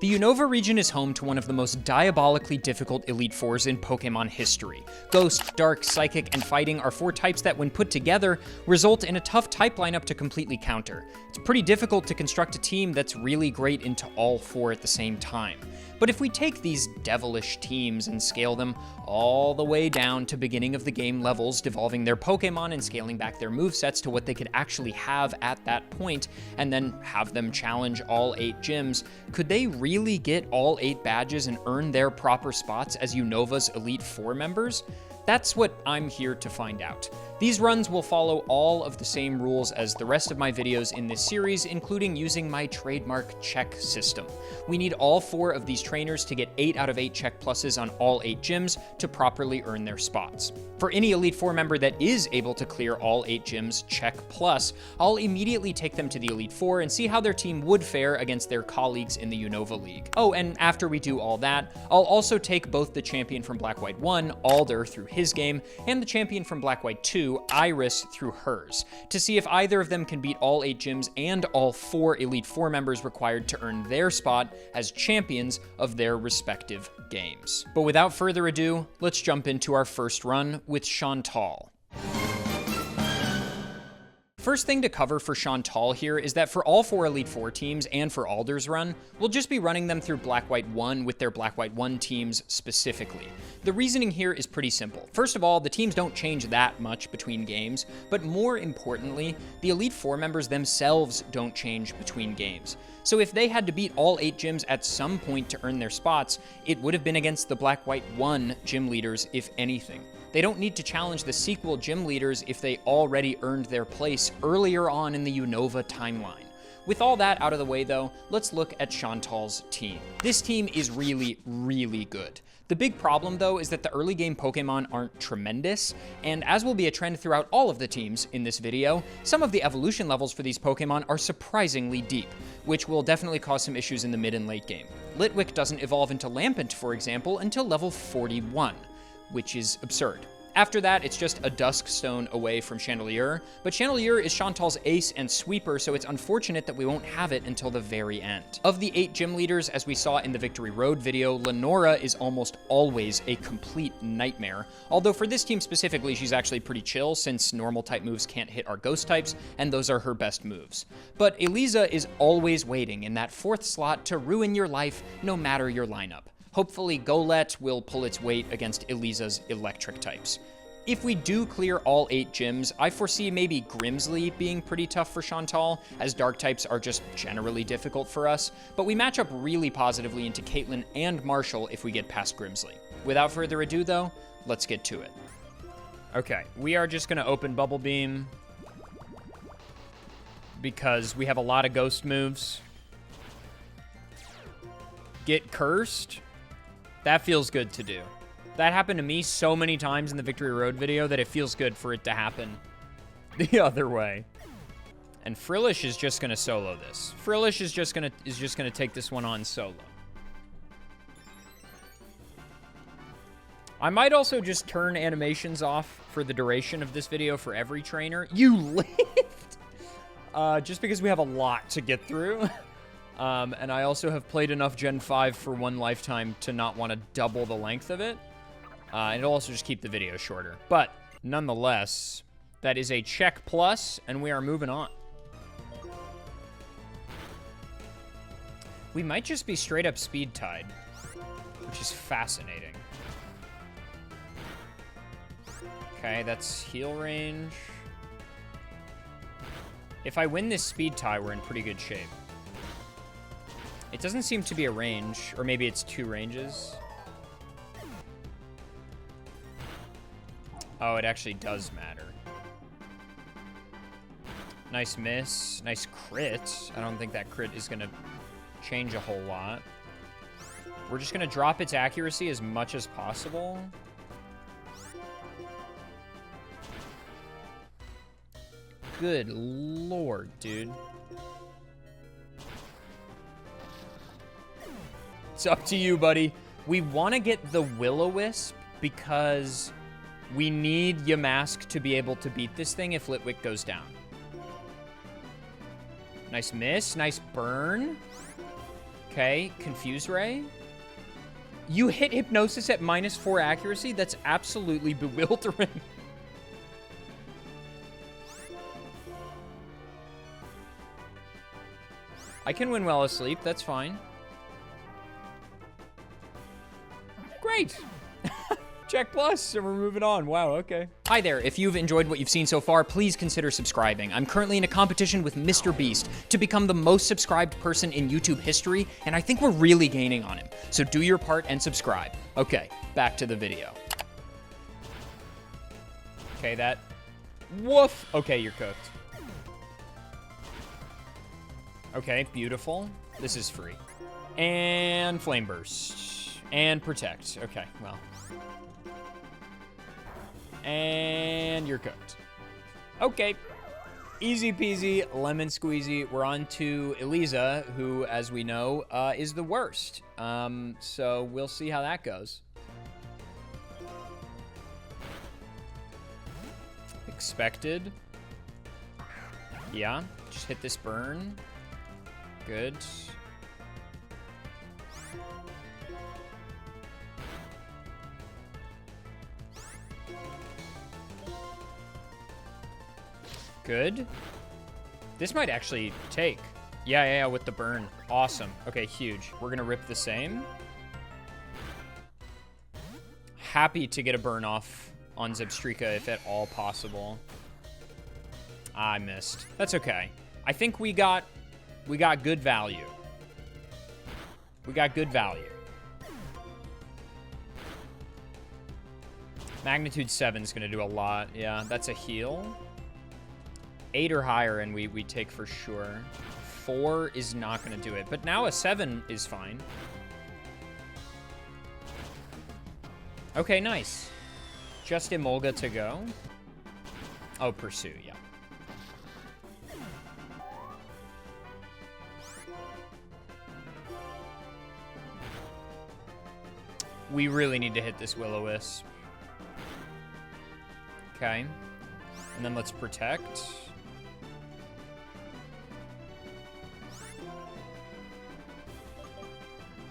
The Unova region is home to one of the most diabolically difficult Elite Fours in Pokemon history. Ghost, Dark, Psychic, and Fighting are 4 types that, when put together, result in a tough type lineup to completely counter. It's pretty difficult to construct a team that's really great into all 4 at the same time. But if we take these devilish teams and scale them all the way down to beginning of the game levels, devolving their Pokemon and scaling back their movesets to what they could actually have at that point, and then have them challenge all 8 gyms, could they really get all 8 badges and earn their proper spots as Unova's Elite Four members? That's what I'm here to find out. These runs will follow all of the same rules as the rest of my videos in this series, including using my trademark check system. We need all 4 of these trainers to get 8 out of 8 check pluses on all 8 gyms to properly earn their spots. For any Elite Four member that is able to clear all 8 gyms check plus, I'll immediately take them to the Elite Four and see how their team would fare against their colleagues in the Unova League. Oh, and after we do all that, I'll also take both the champion from Black-White 1, Alder, through his game, and the champion from Black-White 2, Iris, through hers, to see if either of them can beat all 8 gyms and all 4 Elite Four members required to earn their spot as champions of their respective games. But without further ado, let's jump into our first run with Chantal. First thing to cover for Chantal here is that for all 4 Elite Four teams and for Alder's run, we'll just be running them through Black-White 1 with their Black-White 1 teams specifically. The reasoning here is pretty simple. First of all, the teams don't change that much between games, but more importantly, the Elite Four members themselves don't change between games. So if they had to beat all 8 gyms at some point to earn their spots, it would have been against the Black-White 1 gym leaders, if anything. They don't need to challenge the sequel gym leaders if they already earned their place earlier on in the Unova timeline. With all that out of the way though, let's look at Chantal's team. This team is really, really good. The big problem though is that the early game Pokemon aren't tremendous, and as will be a trend throughout all of the teams in this video, some of the evolution levels for these Pokemon are surprisingly deep, which will definitely cause some issues in the mid and late game. Litwick doesn't evolve into Lampent, for example, until level 41. Which is absurd. After that, it's just a Duskstone away from Chandelier, but Chandelier is Chantal's ace and sweeper, so it's unfortunate that we won't have it until the very end. Of the 8 gym leaders, as we saw in the Victory Road video, Lenora is almost always a complete nightmare, although for this team specifically, she's actually pretty chill since normal type moves can't hit our ghost types, and those are her best moves. But Eliza is always waiting in that 4th slot to ruin your life no matter your lineup. Hopefully Golett will pull its weight against Eliza's electric types. If we do clear all 8 gyms, I foresee maybe Grimsley being pretty tough for Chantal, as dark types are just generally difficult for us, but we match up really positively into Caitlyn and Marshall if we get past Grimsley. Without further ado though, let's get to it. Okay, we are just gonna open Bubble Beam because we have a lot of ghost moves. Get Cursed. That feels good to do. That happened to me so many times in the Victory Road video that it feels good for it to happen the other way. And Frillish is just gonna solo this. Frillish is just gonna take this one on solo. I might also just turn animations off for the duration of this video for every trainer. You lived! Just because we have a lot to get through. And I also have played enough Gen 5 for one lifetime to not want to double the length of it. And it'll also just keep the video shorter. But nonetheless, that is a check plus, and we are moving on. We might just be straight up speed tied, which is fascinating. Okay, that's heal range. If I win this speed tie, we're in pretty good shape. It doesn't seem to be a range, or maybe it's 2 ranges. Oh, it actually does matter. Nice miss. Nice crit. I don't think that crit is going to change a whole lot. We're just going to drop its accuracy as much as possible. Good lord, dude. It's up to you, buddy. We want to get the Will-O-Wisp because we need Yamask to be able to beat this thing if Litwick goes down. Nice miss. Nice burn. Okay, Confuse Ray. You hit Hypnosis at -4 accuracy? That's absolutely bewildering. I can win while asleep, that's fine. Great. Check plus, and we're moving on. Wow, okay. Hi there, if you've enjoyed what you've seen so far, please consider subscribing. I'm currently in a competition with Mr. Beast to become the most subscribed person in YouTube history, and I think we're really gaining on him. So do your part and subscribe. Okay, back to the video. Okay, that... Woof! Okay, you're cooked. Okay, beautiful. This is free. And Flame Burst. And Protect. Okay, well... And you're cooked. Okay. Easy peasy, lemon squeezy. We're on to Eliza, who, as we know, is the worst. So we'll see how that goes. Expected. Yeah, just hit this burn. Good. Good. This might actually take. Yeah, with the burn. Awesome. Okay, huge. We're gonna rip the same. Happy to get a burn off on Zebstrika if at all possible. I missed. That's okay. I think we got good value. We got good value. Magnitude 7 is gonna do a lot. Yeah, that's a heal. 8 or higher, and we take for sure. 4 is not going to do it, but now a 7 is fine. Okay, nice. Just Emolga to go. Oh, Pursue, yeah. We really need to hit this Will-O-Wisp. Okay. And then let's Protect.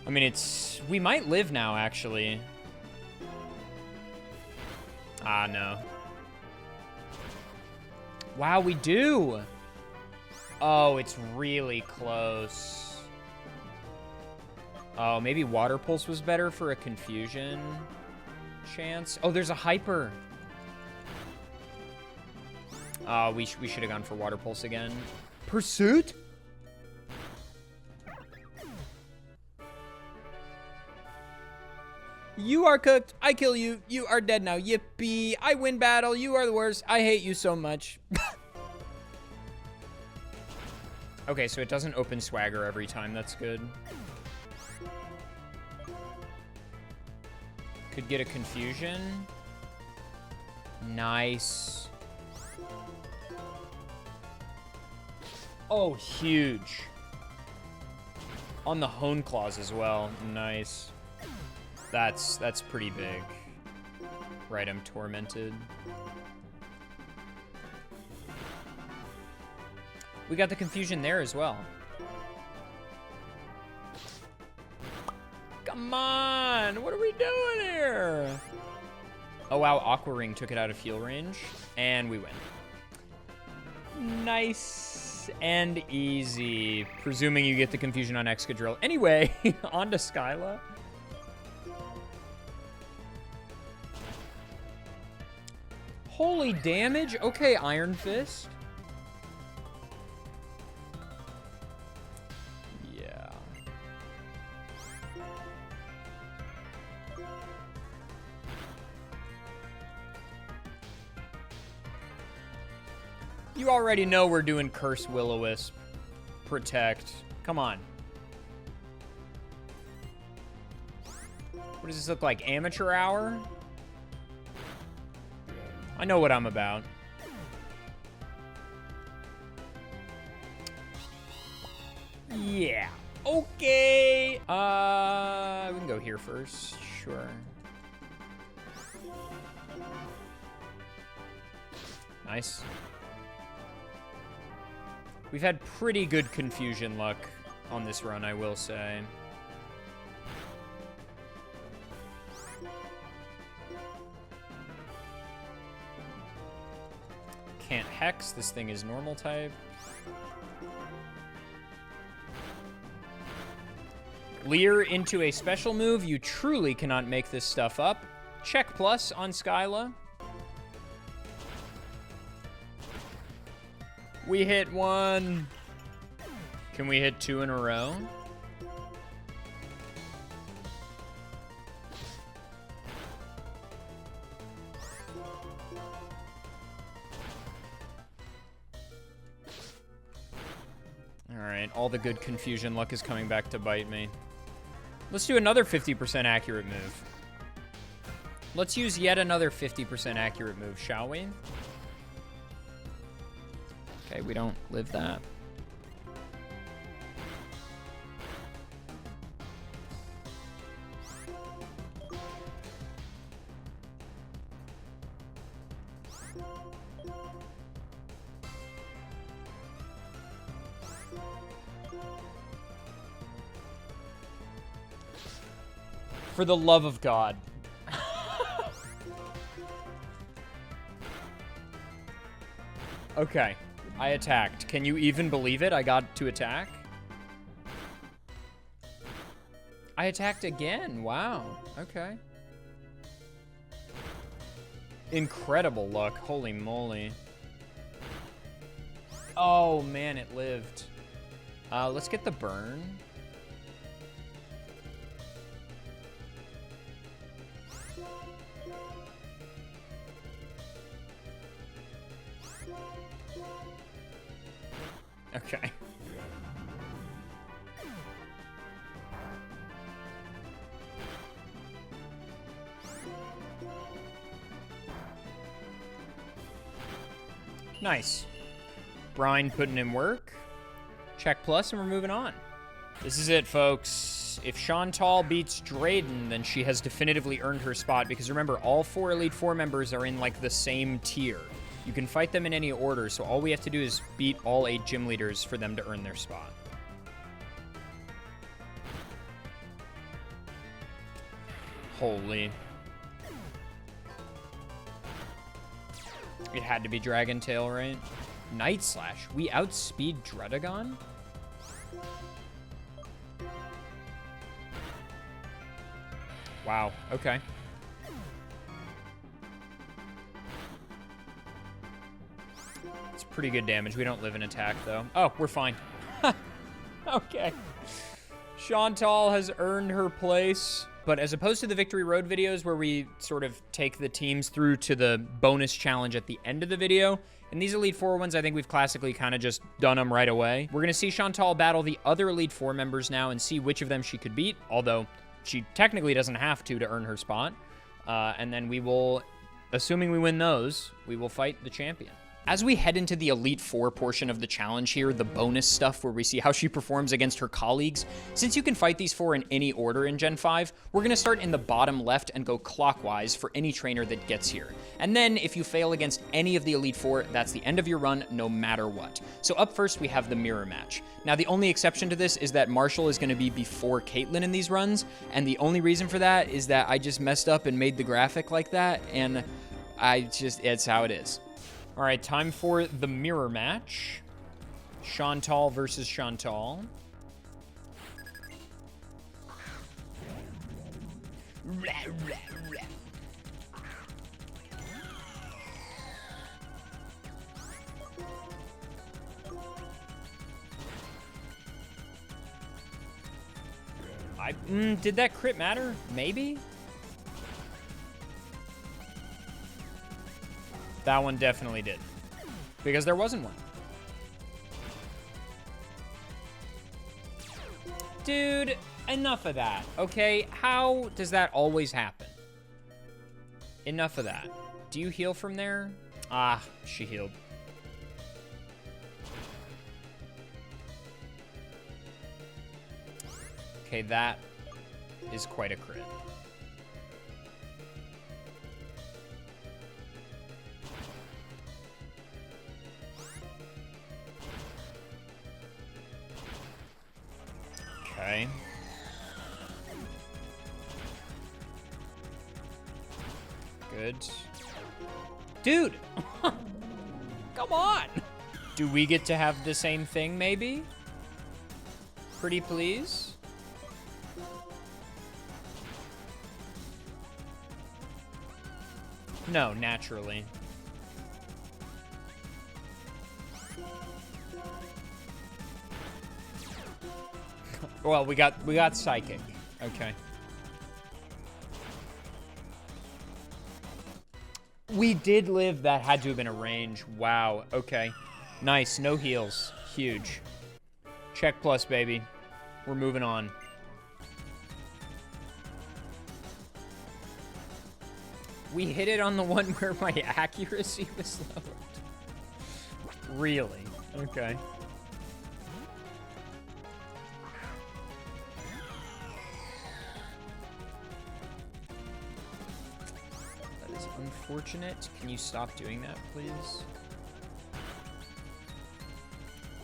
I mean, we might live now, actually. Ah, no. Wow, we do. Oh, it's really close. Oh, maybe Water Pulse was better for a confusion chance. Oh, there's a Hyper. We should have gone for Water Pulse again. Pursuit? You are cooked. I kill you. You are dead now. Yippee. I win battle. You are the worst. I hate you so much. Okay, so it doesn't open Swagger every time. That's good. Could get a confusion. Nice. Oh, huge. On the Hone Claws as well. Nice. That's pretty big. Right, I'm tormented. We got the confusion there as well. Come on! What are we doing here? Oh, wow. Aqua Ring took it out of heal range. And we win. Nice and easy. Presuming you get the confusion on Excadrill. Anyway, on to Skyla. Holy damage. Okay, Iron Fist. Yeah. You already know we're doing Curse Will-O-Wisp. Protect. Come on. What does this look like? Amateur hour? I know what I'm about. Yeah. Okay. We can go here first. Sure. Nice. We've had pretty good confusion luck on this run, I will say. Can't Hex. This thing is normal type. Leer into a special move. You truly cannot make this stuff up. Check plus on Skyla. We hit one. Can we hit 2 in a row? All right, all the good confusion luck is coming back to bite me. Let's do another 50% accurate move. Let's use yet another 50% accurate move, shall we? Okay, we don't live that. For the love of God. Okay, I attacked. Can you even believe it? I got to attack. I attacked again. Wow. Okay. Incredible luck. Holy moly. Oh, man, it lived. Let's get the burn. Okay. Nice. Brine putting in work. Check plus, and we're moving on. This is it, folks. If Chantal beats Drayden, then she has definitively earned her spot, because remember, all 4 Elite Four members are in, like, the same tier. You can fight them in any order, so all we have to do is beat all 8 gym leaders for them to earn their spot. Holy. It had to be Dragon Tail, right? Night Slash. We outspeed Dredagon? Wow, okay. It's pretty good damage. We don't live in attack, though. Oh, we're fine. Okay. Chantal has earned her place. But as opposed to the Victory Road videos where we sort of take the teams through to the bonus challenge at the end of the video, in these Elite Four ones, I think we've classically kind of just done them right away. We're going to see Chantal battle the other Elite Four members now and see which of them she could beat, although she technically doesn't have to earn her spot. And then we will, assuming we win those, we will fight the champion. As we head into the Elite Four portion of the challenge here, the bonus stuff where we see how she performs against her colleagues, since you can fight these 4 in any order in Gen 5, we're going to start in the bottom left and go clockwise for any trainer that gets here. And then, if you fail against any of the Elite Four, that's the end of your run, no matter what. So up first, we have the mirror match. Now, the only exception to this is that Marshall is going to be before Caitlyn in these runs, and the only reason for that is that I just messed up and made the graphic like that, and it's how it is. All right, time for the mirror match. Chantal versus Chantal. Did that crit matter? Maybe? That one definitely did. Because there wasn't one. Dude, enough of that, okay? How does that always happen? Enough of that. Do you heal from there? Ah, she healed. Okay, that is quite a crit. Okay. Good. Dude! Come on! Do we get to have the same thing, maybe? Pretty please? No, naturally. Well, we got psychic. Okay. We did live. That had to have been a range. Wow. Okay. Nice. No heals. Huge. Check plus, baby. We're moving on. We hit it on the one where my accuracy was lowered. Really? Okay. That is unfortunate. Can you stop doing that, please?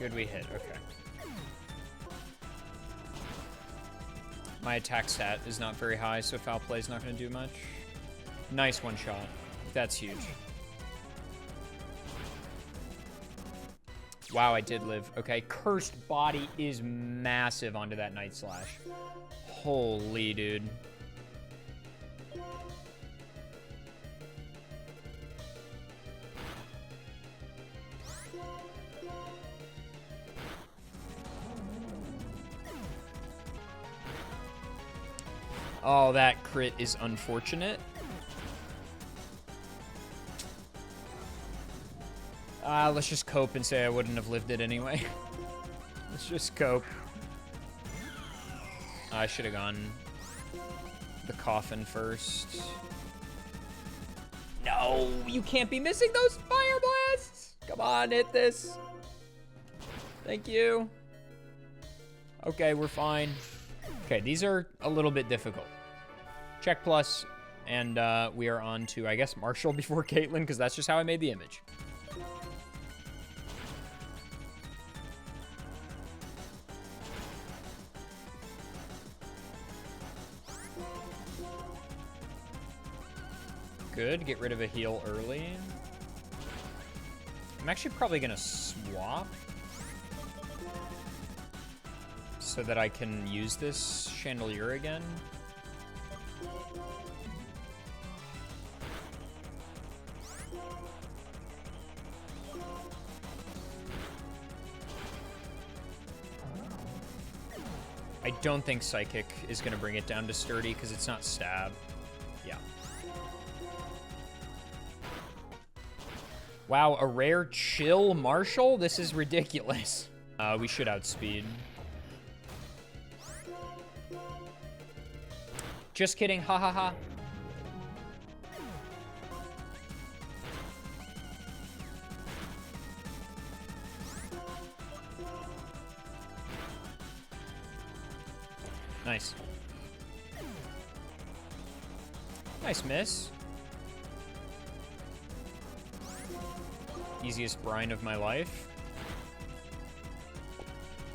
Good, we hit. Okay. My attack stat is not very high, so foul play is not going to do much. Nice one shot. That's huge. Wow, I did live. Okay, Cursed Body is massive onto that Night Slash. Holy, dude. Oh, that crit is unfortunate. Let's just cope and say I wouldn't have lived it anyway. Let's just cope. I should have gone the coffin first. No, you can't be missing those fire blasts. Come on, hit this. Thank you. Okay, we're fine. Okay, these are a little bit difficult. Check plus, and we are on to, I guess, Marshall before Caitlyn, because that's just how I made the image. Good, get rid of a heal early. I'm actually probably gonna swap so that I can use this Chandelier again. I don't think Psychic is gonna bring it down to Sturdy because it's not stab. Yeah. Wow, a rare chill Marshall? This is ridiculous. We should outspeed. Just kidding, ha ha ha. Nice. Nice miss. Easiest brine of my life.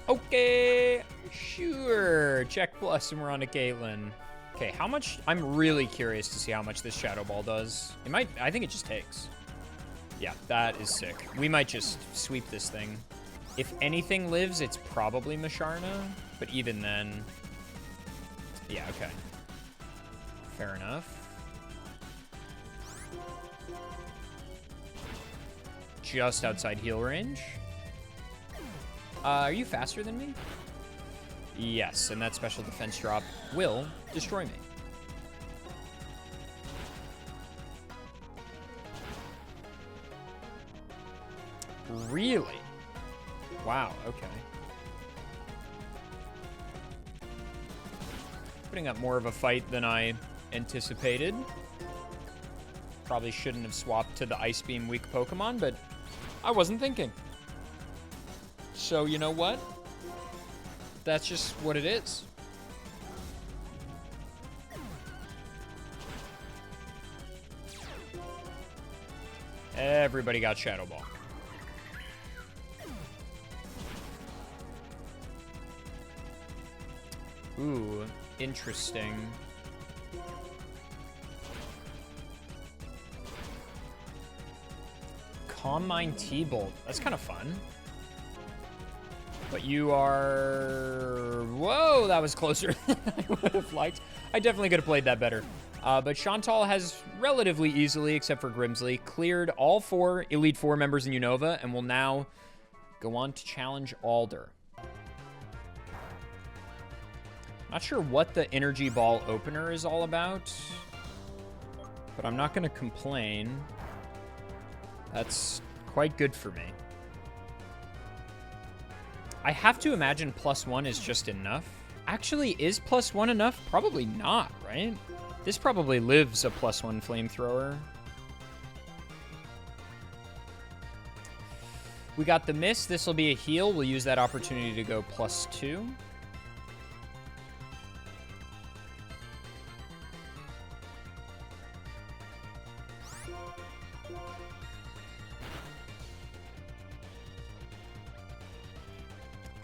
Okay, sure. Check plus and we're on to Caitlyn. Okay, how much? I'm really curious to see how much this Shadow Ball does. It might, I think it just takes. Yeah, that is sick. We might just sweep this thing. If anything lives, it's probably Masharna, but even then, yeah, okay. Fair enough. Just outside heal range. Are you faster than me? Yes, and that special defense drop will destroy me. Really? Wow, okay. Putting up more of a fight than I anticipated. Probably shouldn't have swapped to the Ice Beam weak Pokemon, but I wasn't thinking. So, you know what? That's just what it is. Everybody got Shadow Ball. Ooh, interesting. Calm Mind T-Bolt. That's kind of fun. But you are... Whoa, that was closer than I would have liked. I definitely could have played that better. But Chantal has relatively easily, except for Grimsley, cleared all 4 Elite Four members in Unova and will now go on to challenge Alder. Not sure what the Energy Ball opener is all about, but I'm not going to complain. That's quite good for me. I have to imagine +1 is just enough. Actually, is +1 enough? Probably not, right? This probably lives a +1 flamethrower. We got the miss. This will be a heal. We'll use that opportunity to go +2.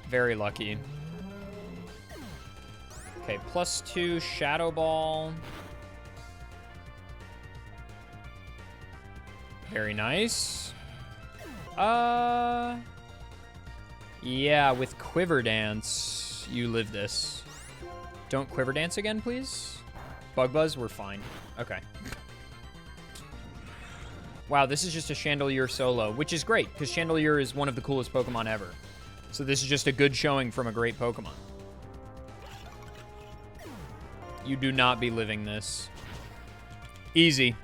Very lucky. Okay, +2 Shadow Ball. Very nice. Yeah, with Quiver Dance, you live this. Don't Quiver Dance again, please. Bug Buzz, we're fine. Okay. Wow, this is just a Chandelier solo, which is great, because Chandelier is one of the coolest Pokemon ever. So this is just a good showing from a great Pokemon. You do not be living this. Easy.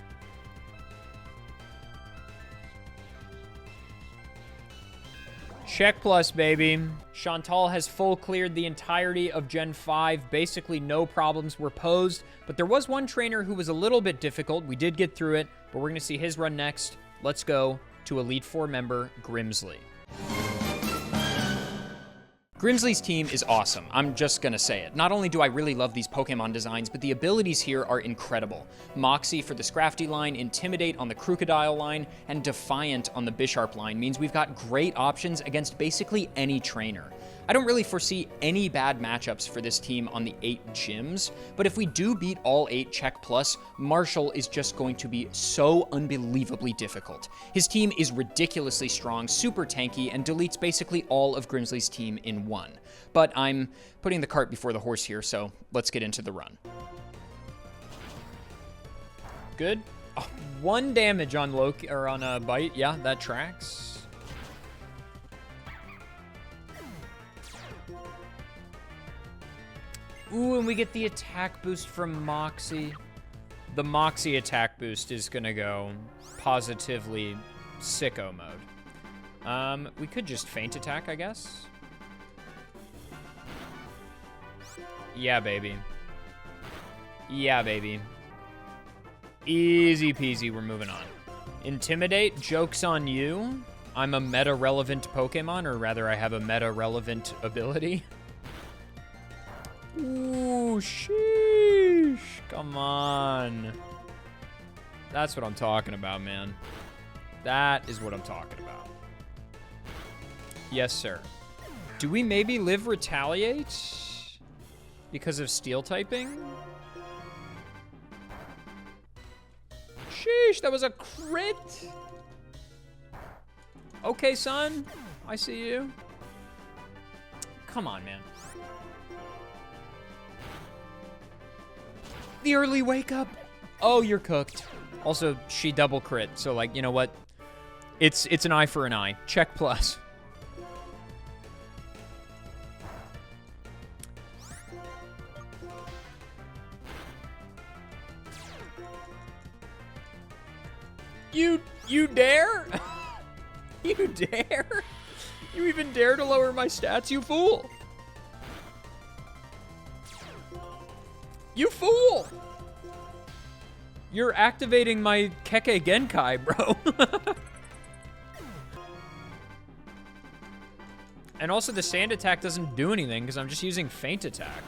Check plus, baby. Chantal has full cleared the entirety of Gen 5. Basically, no problems were posed. But there was one trainer who was a little bit difficult. We did get through it, but we're going to see his run next. Let's go to Elite Four member Grimsley. Grimsley's team is awesome. I'm just gonna say it. Not only do I really love these Pokemon designs, but the abilities here are incredible. Moxie for the Scrafty line, Intimidate on the Crocodile line, and Defiant on the Bisharp line means we've got great options against basically any trainer. I don't really foresee any bad matchups for this team on the 8 gyms, but if we do beat all 8 Check Plus, Marshall is just going to be so unbelievably difficult. His team is ridiculously strong, super tanky, and deletes basically all of Grimsley's team in one. But I'm putting the cart before the horse here, so let's get into the run. Good. Oh, 1 damage on Loki, or on a bite. Yeah, that tracks. Ooh, and we get the attack boost from Moxie. The Moxie attack boost is gonna go positively sicko mode. We could just feint attack, I guess. Yeah, baby. Yeah, baby. Easy peasy, we're moving on. Intimidate, joke's on you. I'm a meta-relevant Pokemon, or rather I have a meta-relevant ability. Ooh, sheesh. Come on. That's what I'm talking about, man. That is what I'm talking about. Yes, sir. Do we maybe live Retaliate? Because of Steel typing? Sheesh, that was a crit. Okay, son. I see you. Come on, man. The early wake up. Oh, you're cooked. Also, she double crit, so like, you know what? It's an eye for an eye. Check plus. You dare? You dare? You even dare to lower my stats, you fool? You fool! You're activating my Keke Genkai, bro. And also the sand attack doesn't do anything because I'm just using feint attack.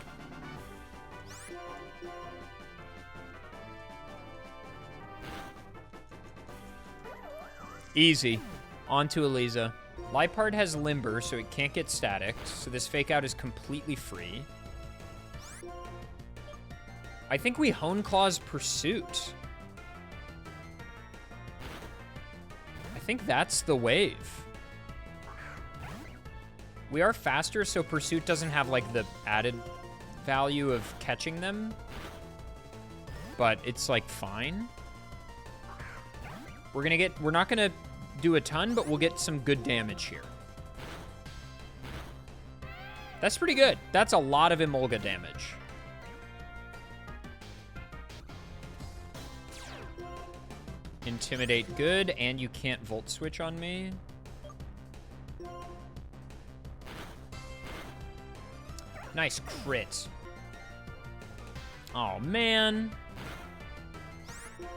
Easy. On to Eliza. Liepard has Limber, so it can't get static, so this fake out is completely free. I think we Hone Claw's Pursuit. I think that's the wave. We are faster, so Pursuit doesn't have, like, the added value of catching them. But it's, like, fine. We're not gonna do a ton, but we'll get some good damage here. That's pretty good. That's a lot of Emolga damage. Intimidate good, and you can't Volt Switch on me. Nice crit. Oh, man.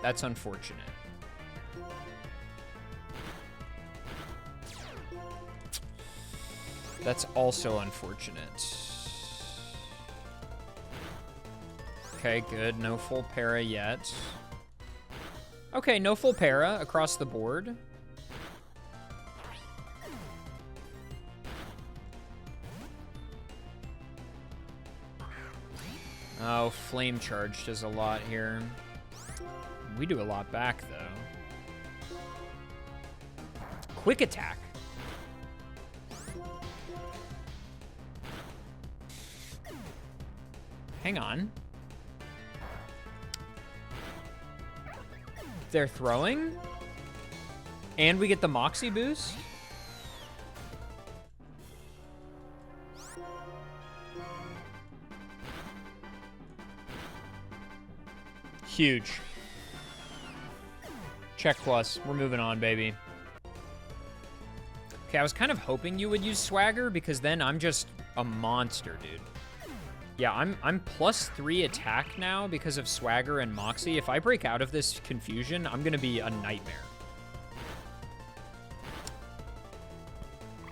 That's unfortunate. That's also unfortunate. Okay, good. No full para yet. Okay, no full para across the board. Oh, Flame Charge does a lot here. We do a lot back, though. Quick Attack. Hang on. They're throwing? And we get the Moxie boost? Huge. Check plus. We're moving on, baby. Okay, I was kind of hoping you would use Swagger because then I'm just a monster, dude. Yeah, I'm +3 attack now because of Swagger and Moxie. If I break out of this confusion, I'm gonna be a nightmare.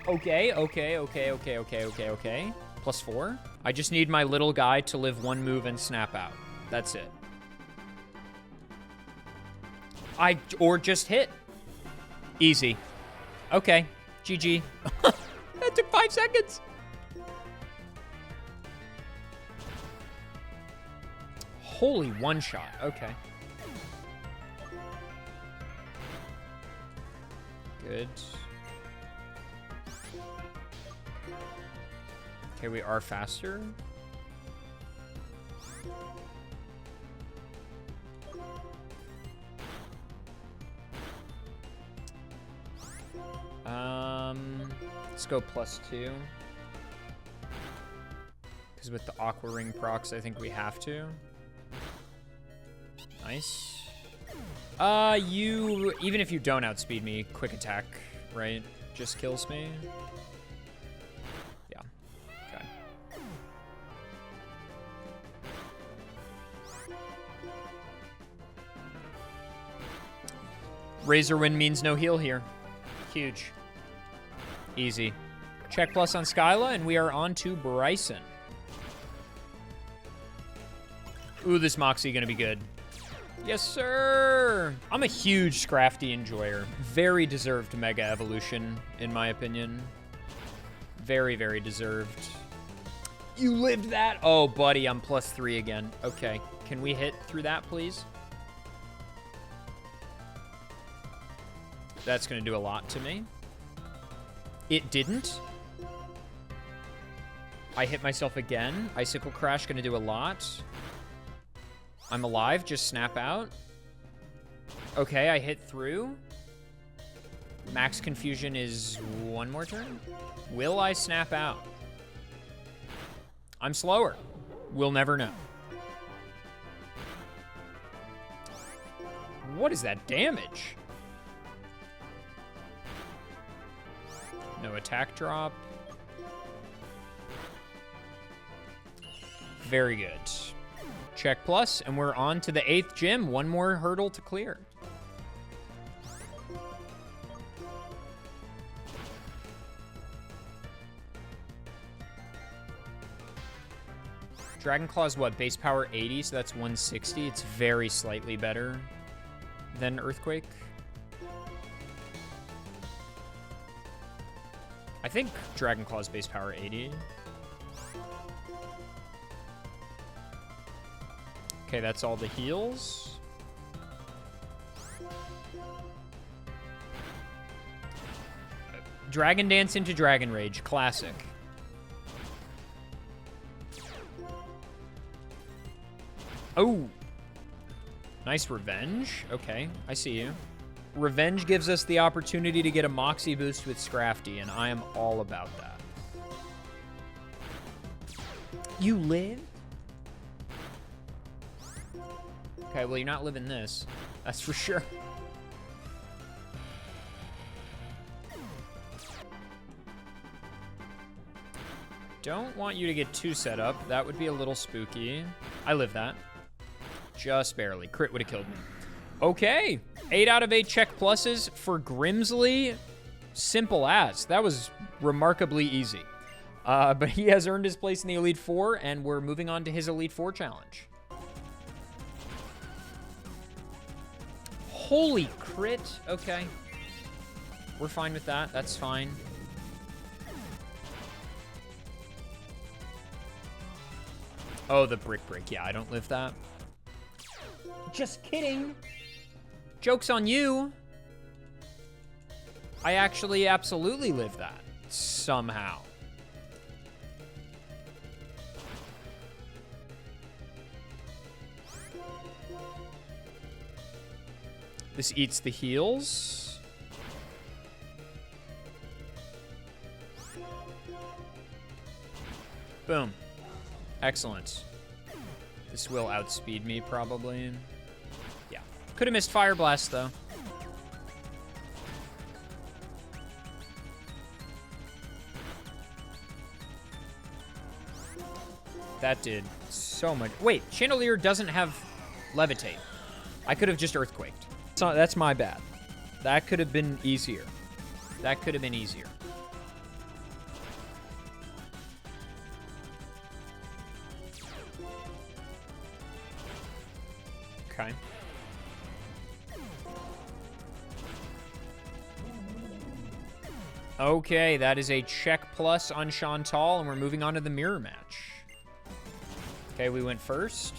Okay. +4. I just need my little guy to live one move and snap out. That's it. Or just hit. Easy. Okay, GG. That took 5 seconds. Holy one shot. Okay. Good. Okay, we are faster. Let's go +2. Because with the Aqua Ring procs, I think we have to. Nice. Even if you don't outspeed me, quick attack, right? Just kills me. Yeah. Okay. Razor Wind means no heal here. Huge. Easy. Check plus on Skyla, and we are on to Bryson. Ooh, this Moxie gonna be good. Yes, sir! I'm a huge Scrafty enjoyer. Very deserved Mega Evolution, in my opinion. Very, very deserved. You lived that? Oh, buddy, I'm +3 again. Okay, can we hit through that, please? That's gonna do a lot to me. It didn't. I hit myself again. Icicle Crash gonna do a lot. I'm alive, just snap out. Okay, I hit through. Max Confusion is one more turn. Will I snap out? I'm slower. We'll never know. What is that damage? No attack drop. Very good. Check plus, and we're on to the 8th gym. One more hurdle to clear. Dragon Claw's what? Base power 80, so that's 160. It's very slightly better than Earthquake. I think Dragon Claw's base power 80. Okay, that's all the heals. Dragon Dance into Dragon Rage, classic. Oh. Nice Revenge. Okay, I see you. Revenge gives us the opportunity to get a Moxie boost with Scrafty, and I am all about that. You live? Okay, well, you're not living this. That's for sure. Don't want you to get too set up. That would be a little spooky. I live that. Just barely. Crit would have killed me. Okay. 8 out of 8 check pluses for Grimsley. Simple as. That was remarkably easy. But he has earned his place in the Elite Four, and we're moving on to his Elite Four challenge. Holy crit. Okay. We're fine with that. That's fine. Oh, the brick. Yeah, I don't live that. Just kidding. Joke's on you. I actually absolutely live that. Somehow. This eats the heals. Boom. Excellent. This will outspeed me, probably. Yeah. Could have missed Fire Blast, though. That did so much. Wait, Chandelier doesn't have Levitate. I could have just Earthquaked. So that's my bad. That could have been easier. That could have been easier. Okay. Okay, that is a check plus on Chantal, and we're moving on to the mirror match. Okay, we went first.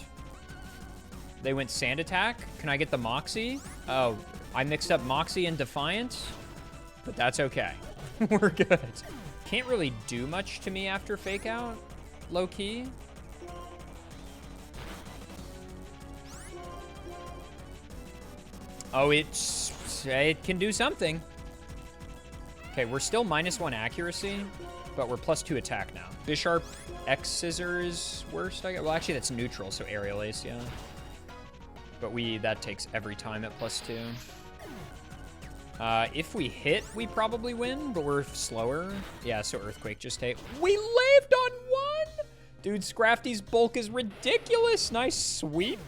They went Sand Attack. Can I get the Moxie? Oh, I mixed up Moxie and Defiant, but that's okay. We're good. Can't really do much to me after Fake Out, low key. Oh, it can do something. Okay, we're still -1 accuracy, but we're +2 attack now. Bisharp X Scissor is worst, I guess. Well, actually, that's neutral, so Aerial Ace, yeah. But that takes every time at +2. If we hit, we probably win, but we're slower. Yeah, so Earthquake just take. We lived on 1! Dude, Scrafty's bulk is ridiculous. Nice sweep.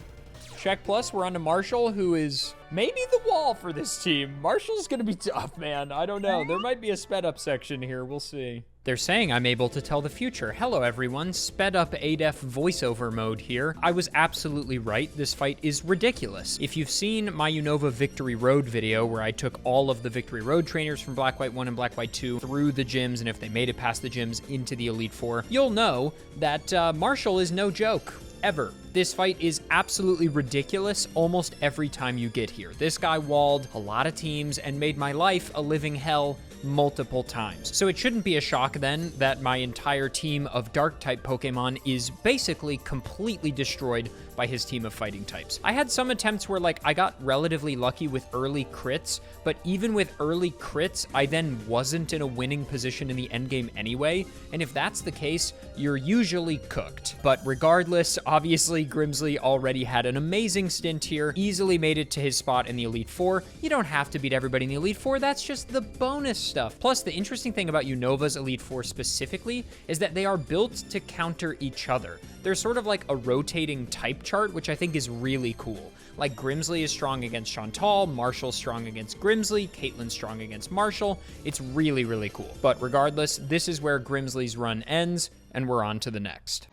Check plus, we're on to Marshall, who is maybe the wall for this team. Marshall's gonna be tough, man. I don't know. There might be a sped up section here. We'll see. They're saying I'm able to tell the future. Hello, everyone. Sped up ADEF voiceover mode here. I was absolutely right. This fight is ridiculous. If you've seen my Unova Victory Road video, where I took all of the Victory Road trainers from Black White 1 and Black White 2 through the gyms, and if they made it past the gyms into the Elite Four, you'll know that Marshall is no joke. Ever. This fight is absolutely ridiculous almost every time you get here. This guy walled a lot of teams and made my life a living hell multiple times. So it shouldn't be a shock then that my entire team of dark type Pokemon is basically completely destroyed by his team of fighting types. I had some attempts where I got relatively lucky with early crits, but even with early crits, I then wasn't in a winning position in the endgame anyway, and if that's the case, you're usually cooked. But regardless, obviously Grimsley already had an amazing stint here, easily made it to his spot in the Elite Four. You don't have to beat everybody in the Elite Four, that's just the bonus stuff. Plus, the interesting thing about Unova's Elite Four specifically is that they are built to counter each other. They're sort of like a rotating type chart, which I think is really cool. Like Grimsley is strong against Chantal, Marshall's strong against Grimsley, Caitlin's strong against Marshall. It's really, really cool. But regardless, this is where Grimsley's run ends, and we're on to the next.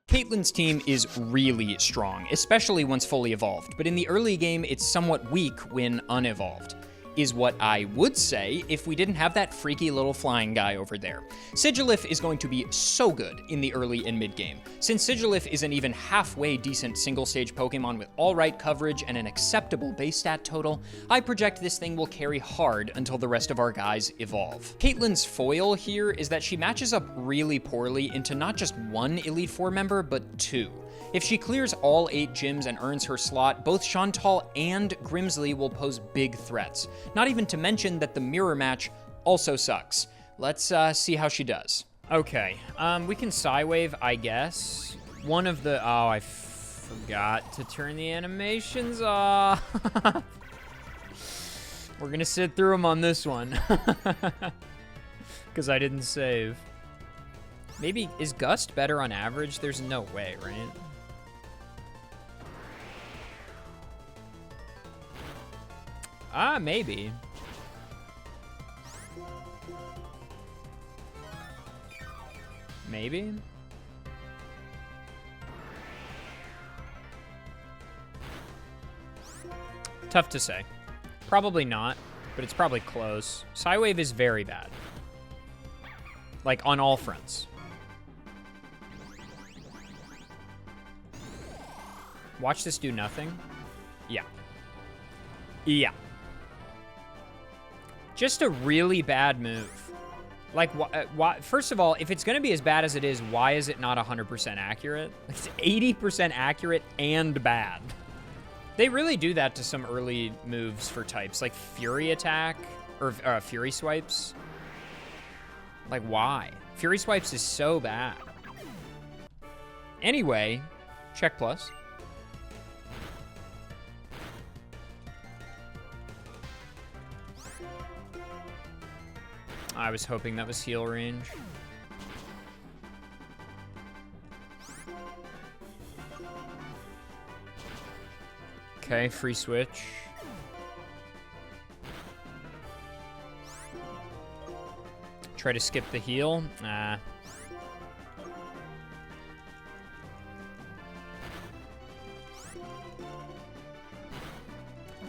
Caitlin's team is really strong, especially once fully evolved, but in the early game, it's somewhat weak when unevolved. is what I would say if we didn't have that freaky little flying guy over there. Sigilyph is going to be so good in the early and mid game. Since Sigilyph is an even halfway decent single stage Pokemon with all right coverage and an acceptable base stat total, I project this thing will carry hard until the rest of our guys evolve. Caitlyn's foil here is that she matches up really poorly into not just one Elite Four member, but two. If she clears all 8 gyms and earns her slot, both Chantal and Grimsley will pose big threats. Not even to mention that the mirror match also sucks. Let's see how she does. Okay, we can Psywave, I guess. One of the, oh, I forgot to turn the animations off. We're gonna sit through them on this one. Because I didn't save. Maybe, is Gust better on average? There's no way, right? Maybe. Maybe? Tough to say. Probably not, but it's probably close. Psywave is very bad. Like, on all fronts. Watch this do nothing. Yeah. Yeah. Just a really bad move. Like, first of all, if it's going to be as bad as it is, why is it not 100% accurate? It's 80% accurate and bad. They really do that to some early moves for types, like Fury Attack, or Fury Swipes. Like, why? Fury Swipes is so bad. Anyway, check plus. I was hoping that was heal range. Okay, free switch. Try to skip the heal. Nah.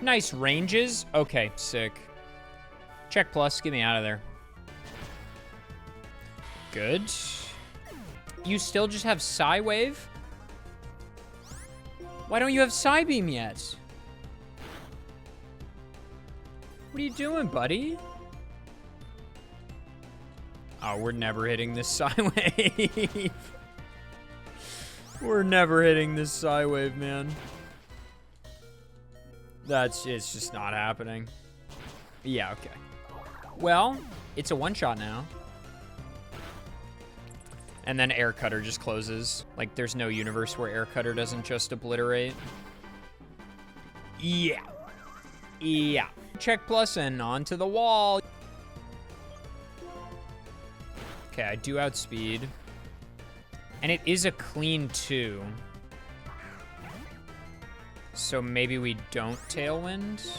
Nice ranges. Okay, sick. Check plus, get me out of there. Good. You still just have Psywave? Why don't you have Psybeam yet? What are you doing, buddy? Oh, we're never hitting this Psywave. We're never hitting this Psywave, man. It's just not happening. Yeah, okay. Well, it's a one-shot now. And then Air Cutter just closes. Like, there's no universe where Air Cutter doesn't just obliterate. Yeah. Yeah. Check plus and onto the wall. Okay, I do outspeed. And it is a clean 2. So maybe we don't Tailwind.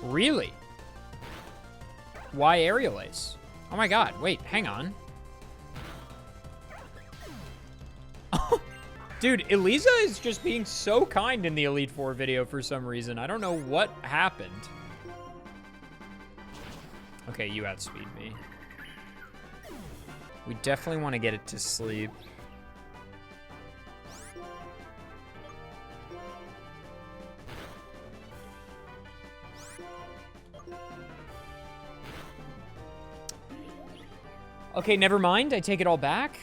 Really? Why Aerial Ace? Oh my god, wait, hang on. Dude, Eliza is just being so kind in the Elite Four video for some reason. I don't know what happened. Okay, you outspeed me. We definitely want to get it to sleep. Okay, never mind. I take it all back.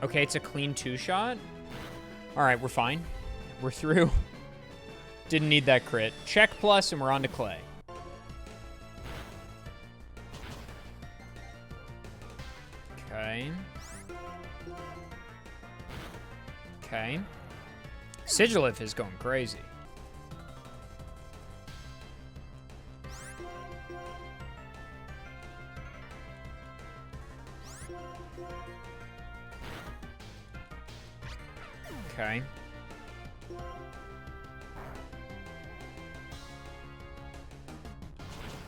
Okay, it's a clean 2-shot. All right, we're fine. We're through. Didn't need that crit. Check plus, and we're on to Clay. Okay. Okay. Sigilyph is going crazy. Okay.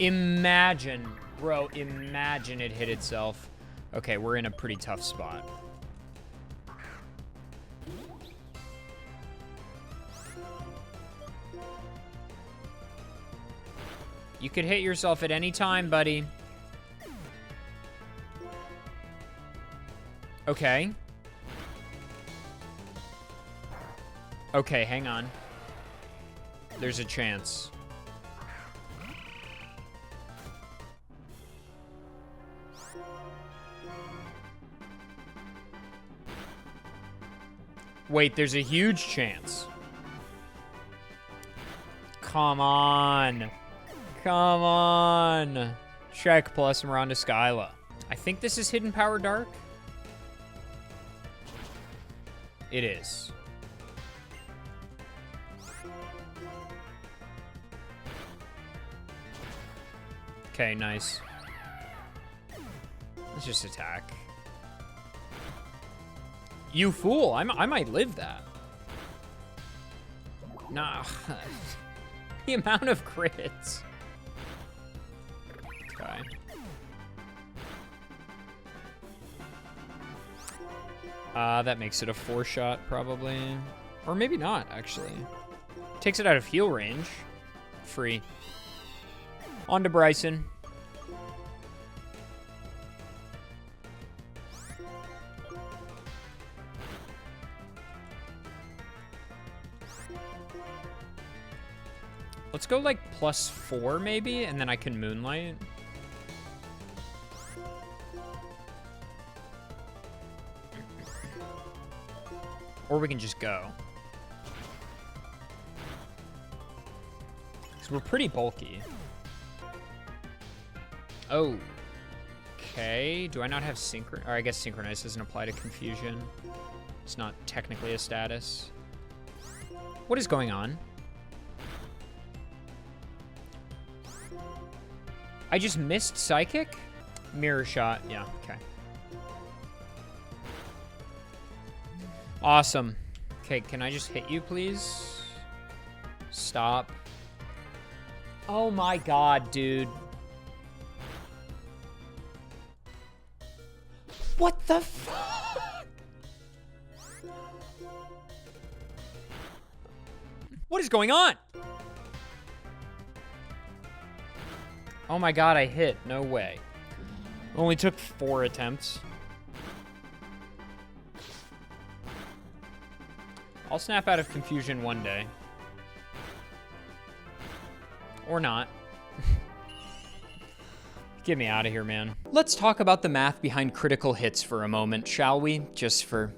Imagine, bro, imagine it hit itself. Okay, we're in a pretty tough spot. You could hit yourself at any time, buddy. Okay. Okay, hang on. There's a chance. Wait, there's a huge chance. Come on. Come on. Check plus Miranda Skyla. I think this is Hidden Power Dark. It is. Okay, nice. Let's just attack. You fool! I might live that. Nah. The amount of crits. Okay. That makes it a 4-shot, probably. Or maybe not, actually. Takes it out of heal range. Free. On to Bryson. Let's go like +4 maybe, and then I can Moonlight. Or we can just go. Because we're pretty bulky. Oh. Okay. Do I not have Synchronize? Or I guess Synchronize doesn't apply to Confusion. It's not technically a status. What is going on? I just missed Psychic? Mirror Shot. Yeah, okay. Awesome. Okay, can I just hit you, please? Stop. Oh my god, dude. What the fuck? What is going on? Oh my god, I hit. No way. Only took 4 attempts. I'll snap out of Confusion one day. Or not. Get me out of here, man. Let's talk about the math behind critical hits for a moment, shall we? Just for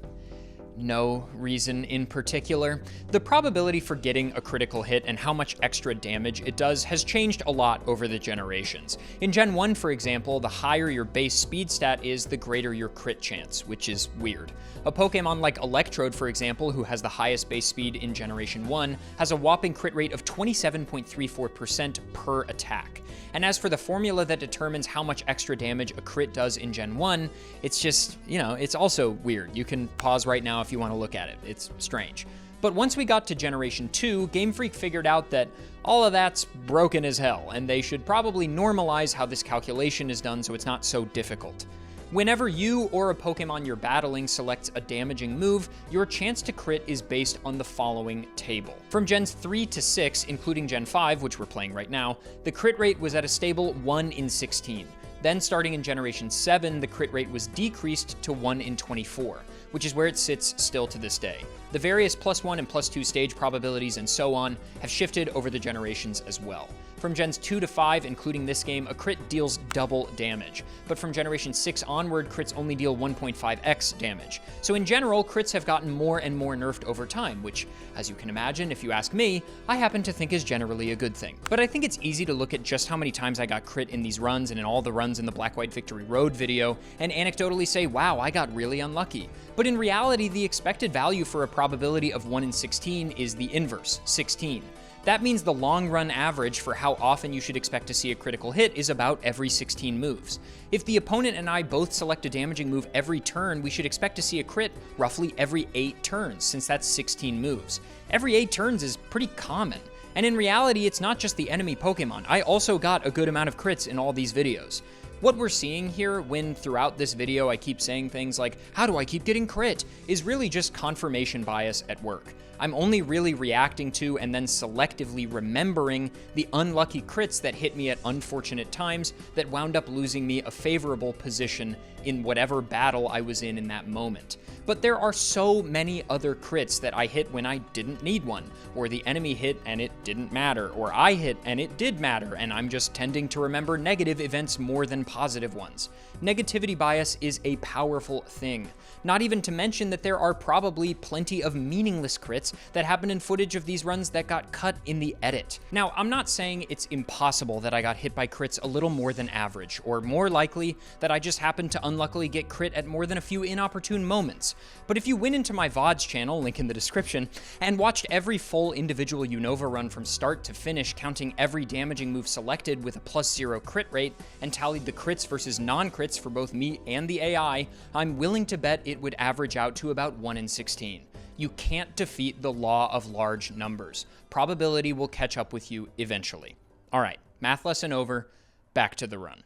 no reason in particular. The probability for getting a critical hit and how much extra damage it does has changed a lot over the generations. In Gen 1, for example, the higher your base speed stat is, the greater your crit chance, which is weird. A Pokemon like Electrode, for example, who has the highest base speed in Generation 1, has a whopping crit rate of 27.34% per attack. And as for the formula that determines how much extra damage a crit does in Gen 1, it's just, you know, it's also weird. You can pause right now if you want to look at it. It's strange. But once we got to Generation 2, Game Freak figured out that all of that's broken as hell, and they should probably normalize how this calculation is done so it's not so difficult. Whenever you or a Pokemon you're battling selects a damaging move, your chance to crit is based on the following table. From Gens 3 to 6, including Gen 5, which we're playing right now, the crit rate was at a stable 1 in 16. Then starting in Generation 7, the crit rate was decreased to 1 in 24, which is where it sits still to this day. The various +1 and +2 stage probabilities and so on have shifted over the generations as well. From Gens 2 to 5, including this game, a crit deals double damage. But from Generation 6 onward, crits only deal 1.5x damage. So in general, crits have gotten more and more nerfed over time, which, as you can imagine, if you ask me, I happen to think is generally a good thing. But I think it's easy to look at just how many times I got crit in these runs and in all the runs in the Black White Victory Road video, and anecdotally say, wow, I got really unlucky. But in reality, the expected value for a probability of 1 in 16 is the inverse, 16. That means the long-run average for how often you should expect to see a critical hit is about every 16 moves. If the opponent and I both select a damaging move every turn, we should expect to see a crit roughly every 8 turns, since that's 16 moves. Every 8 turns is pretty common. And in reality, it's not just the enemy Pokemon. I also got a good amount of crits in all these videos. What we're seeing here, when throughout this video I keep saying things like, how do I keep getting crit, is really just confirmation bias at work. I'm only really reacting to and then selectively remembering the unlucky crits that hit me at unfortunate times that wound up losing me a favorable position in whatever battle I was in that moment. But there are so many other crits that I hit when I didn't need one, or the enemy hit and it didn't matter, or I hit and it did matter, and I'm just tending to remember negative events more than positive ones. Negativity bias is a powerful thing. Not even to mention that there are probably plenty of meaningless crits that happen in footage of these runs that got cut in the edit. Now, I'm not saying it's impossible that I got hit by crits a little more than average, or more likely that I just happened to unluckily get crit at more than a few inopportune moments. But if you went into my VODs channel, link in the description, and watched every full individual Unova run from start to finish, counting every damaging move selected with a +0 crit rate, and tallied the crits versus non-crits for both me and the AI, I'm willing to bet it would average out to about 1 in 16. You can't defeat the law of large numbers. Probability will catch up with you eventually. All right, math lesson over, back to the run.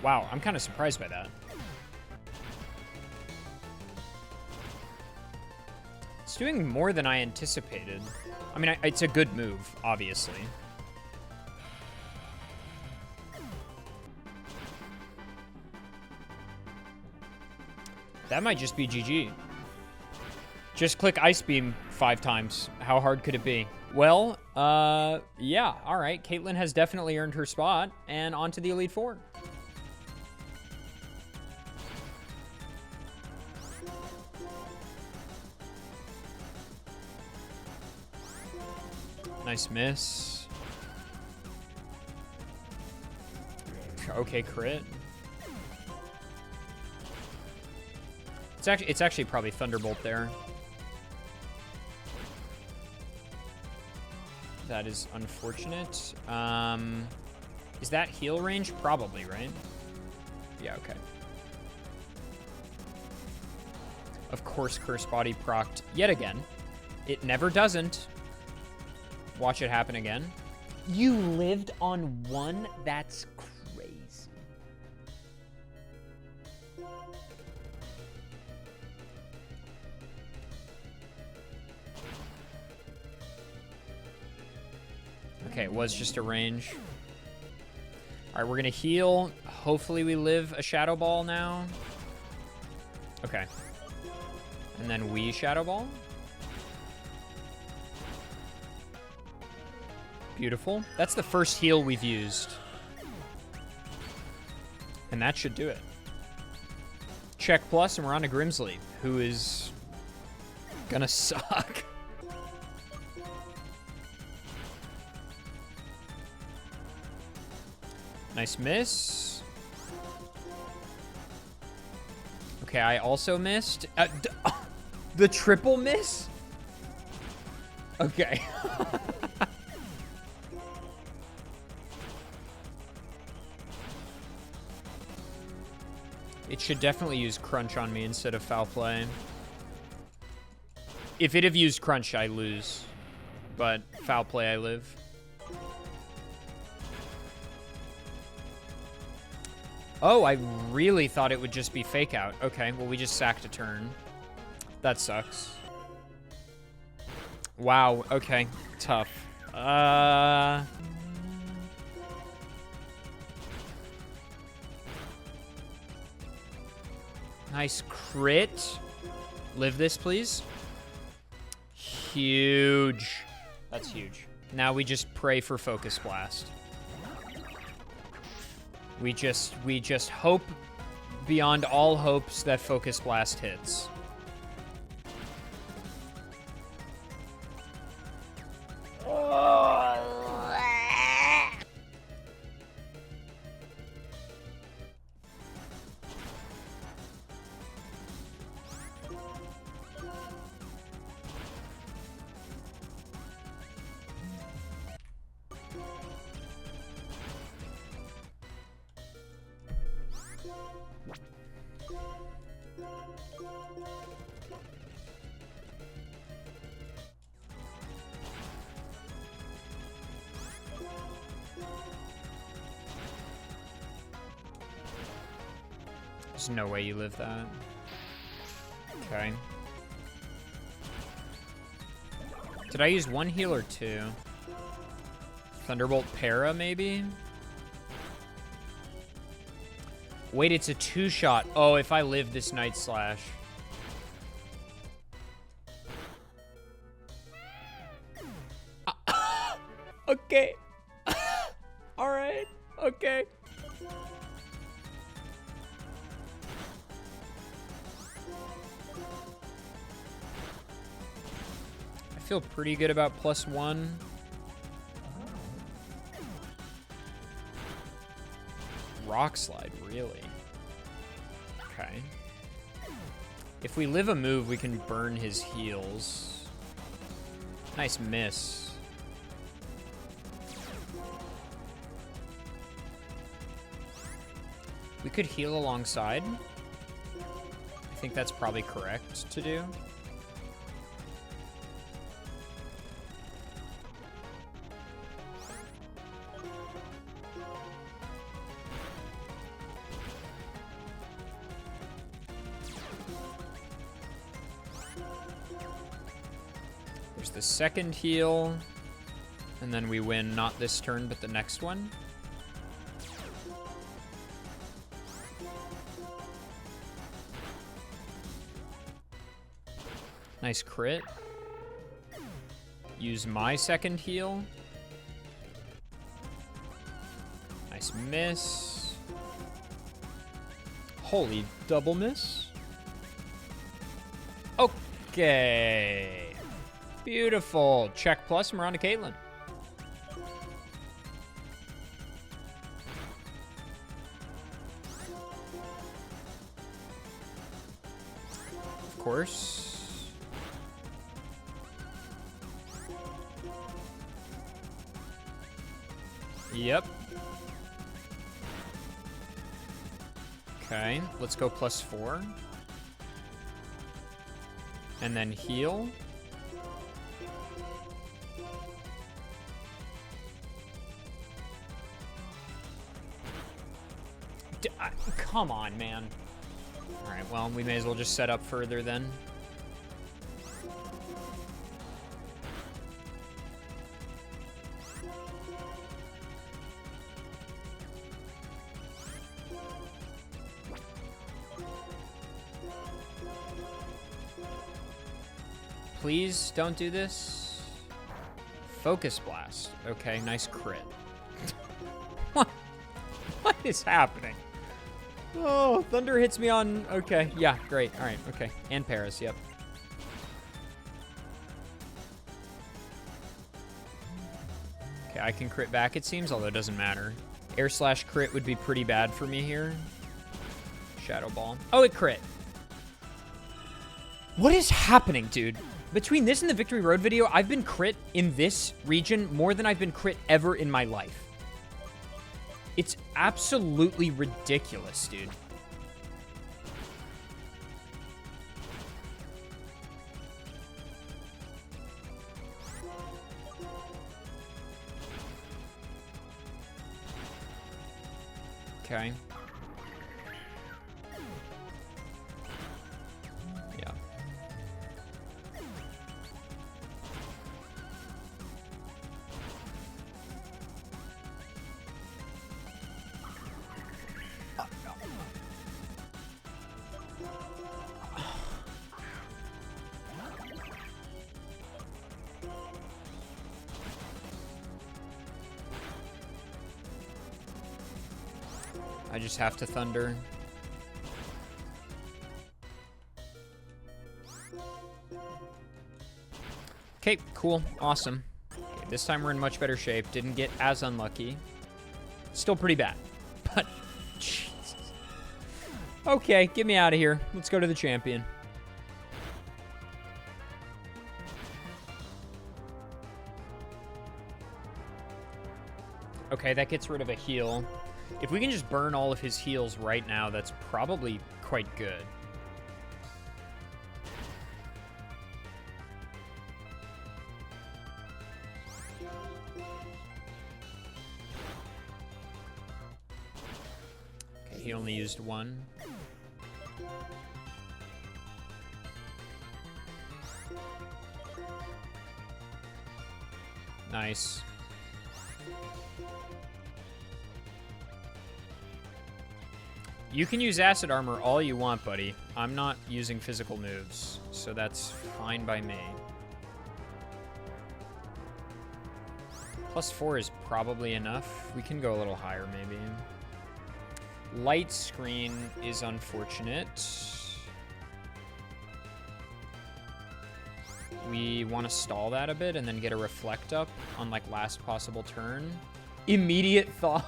Wow, I'm kind of surprised by that. It's doing more than I anticipated. I mean, it's a good move, obviously. That might just be GG. Just click Ice Beam 5 times. How hard could it be? Well, yeah, all right. Caitlyn has definitely earned her spot, and on to the Elite Four. Nice miss. Okay, crit. It's actually probably Thunderbolt there. That is unfortunate. Is that heal range? Probably, right? Yeah, okay. Of course, Curse Body procced yet again. It never doesn't. Watch it happen again. You lived on 1? That's crazy. Okay, it was just a range. All right, we're gonna heal. Hopefully we live a Shadow Ball now. Okay. And then we Shadow Ball. Beautiful. That's the first heal we've used. And that should do it. Check plus, and we're on to Grimsley, who is gonna suck. Nice miss. Okay, I also missed. The triple miss? Okay. It should definitely use Crunch on me instead of Foul Play. If it have used Crunch, I lose. But Foul Play, I live. Oh, I really thought it would just be Fake Out. Okay, well, we just sacked a turn. That sucks. Wow, okay. Tough. Nice crit. Live this, please. Huge. That's huge. Now we just pray for Focus Blast. We just hope beyond all hopes that Focus Blast hits. There's no way you live that. Okay. Did I use 1 heal or 2? Thunderbolt Para, maybe? Wait, it's a 2-shot. Oh, if I live this Night Slash. Okay. Alright. Okay. I feel pretty good about +1. Rock Slide, really? Okay. If we live a move, we can burn his heals. Nice miss. We could heal alongside. I think that's probably correct to do. There's the second heal. And then we win not this turn, but the next one. Nice crit. Use my second heal. Nice miss. Holy double miss. Okay. Beautiful. Check plus, and we're on to Caitlyn. Of course. Yep. Okay, let's go +4. And then heal. Come on, man. All right, well, we may as well just set up further then. Please don't do this. Focus Blast. Okay, nice crit. What is happening? Oh, Thunder hits me on... Okay, yeah, great. All right, okay. And Paris, yep. Okay, I can crit back, it seems, although it doesn't matter. Air slash crit would be pretty bad for me here. Shadow Ball. Oh, it crit. What is happening, dude? Between this and the Victory Road video, I've been crit in this region more than I've been crit ever in my life. It's absolutely ridiculous, dude. Okay. Yeah. I just have to Thunder. Okay, cool. Awesome. Okay, this time we're in much better shape. Didn't get as unlucky. Still pretty bad. But, Jesus. Okay, get me out of here. Let's go to the champion. Okay, that gets rid of a heal. If we can just burn all of his heals right now, that's probably quite good. Okay, he only used one. Nice. You can use acid armor all you want, buddy. I'm not using physical moves, so that's fine by me. +4 is probably enough. We can go a little higher, maybe. Light screen is unfortunate. We want to stall that a bit and then get a reflect up on, like, last possible turn. Immediate thaw.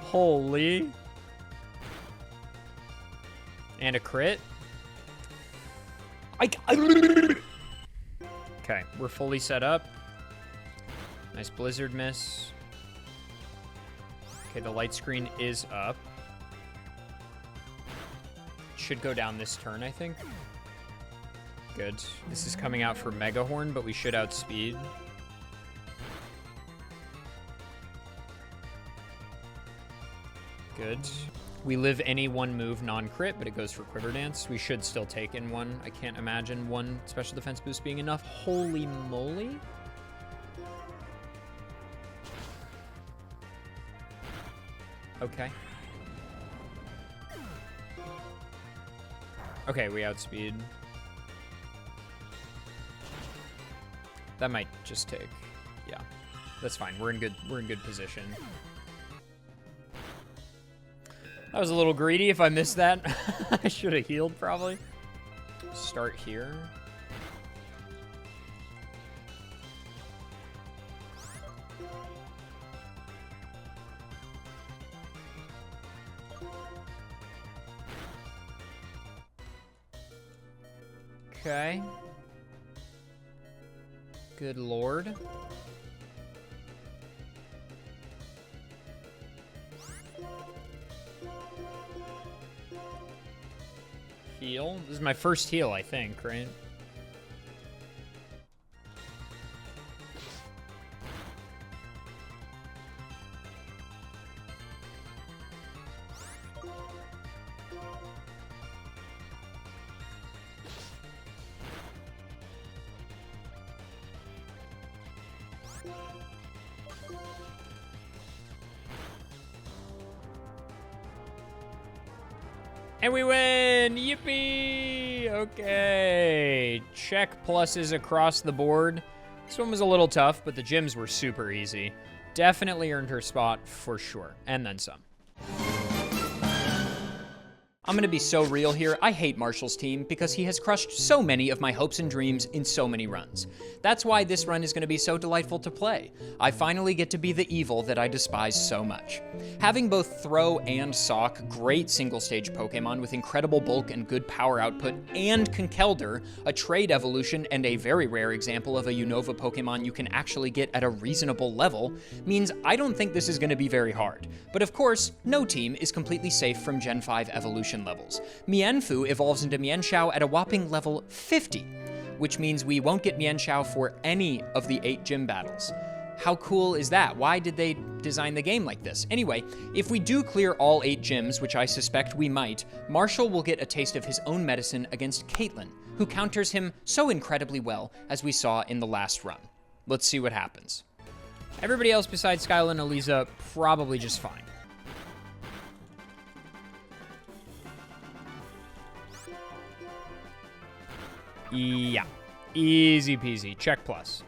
Holy. And a crit. Okay, we're fully set up. Nice blizzard miss. Okay, the light screen is up. Should go down this turn, I think. Good. This is coming out for Mega Horn, but we should outspeed. Good. We live any one move non-crit, but it goes for Quiver Dance. We should still take in one. I can't imagine one special defense boost being enough. Holy moly. Okay. Okay, we outspeed. That might just take. Yeah. That's fine. We're in good position. That was a little greedy if I missed that. I should have healed probably. Start here. Okay. Good lord. Heal. This is my first heal, I think, right? And we win! Yippee! Okay. Check pluses across the board. This one was a little tough, but the gyms were super easy. Definitely earned her spot for sure. And then some. I'm gonna be so real here, I hate Marshall's team because he has crushed so many of my hopes and dreams in so many runs. That's why this run is gonna be so delightful to play. I finally get to be the evil that I despise so much. Having both Throw and Sock, great single-stage Pokemon with incredible bulk and good power output, and Conkeldurr, a trade evolution and a very rare example of a Unova Pokemon you can actually get at a reasonable level, means I don't think this is gonna be very hard. But of course, no team is completely safe from Gen 5 evolution levels. Mienfoo evolves into Mienshao at a whopping level 50, which means we won't get Mienshao for any of the 8 gym battles. How cool is that? Why did they design the game like this? Anyway, if we do clear all 8 gyms, which I suspect we might, Marshall will get a taste of his own medicine against Caitlyn, who counters him so incredibly well, as we saw in the last run. Let's see what happens. Everybody else besides Skyla and Eliza, probably just fine. Yeah, easy peasy. Check plus.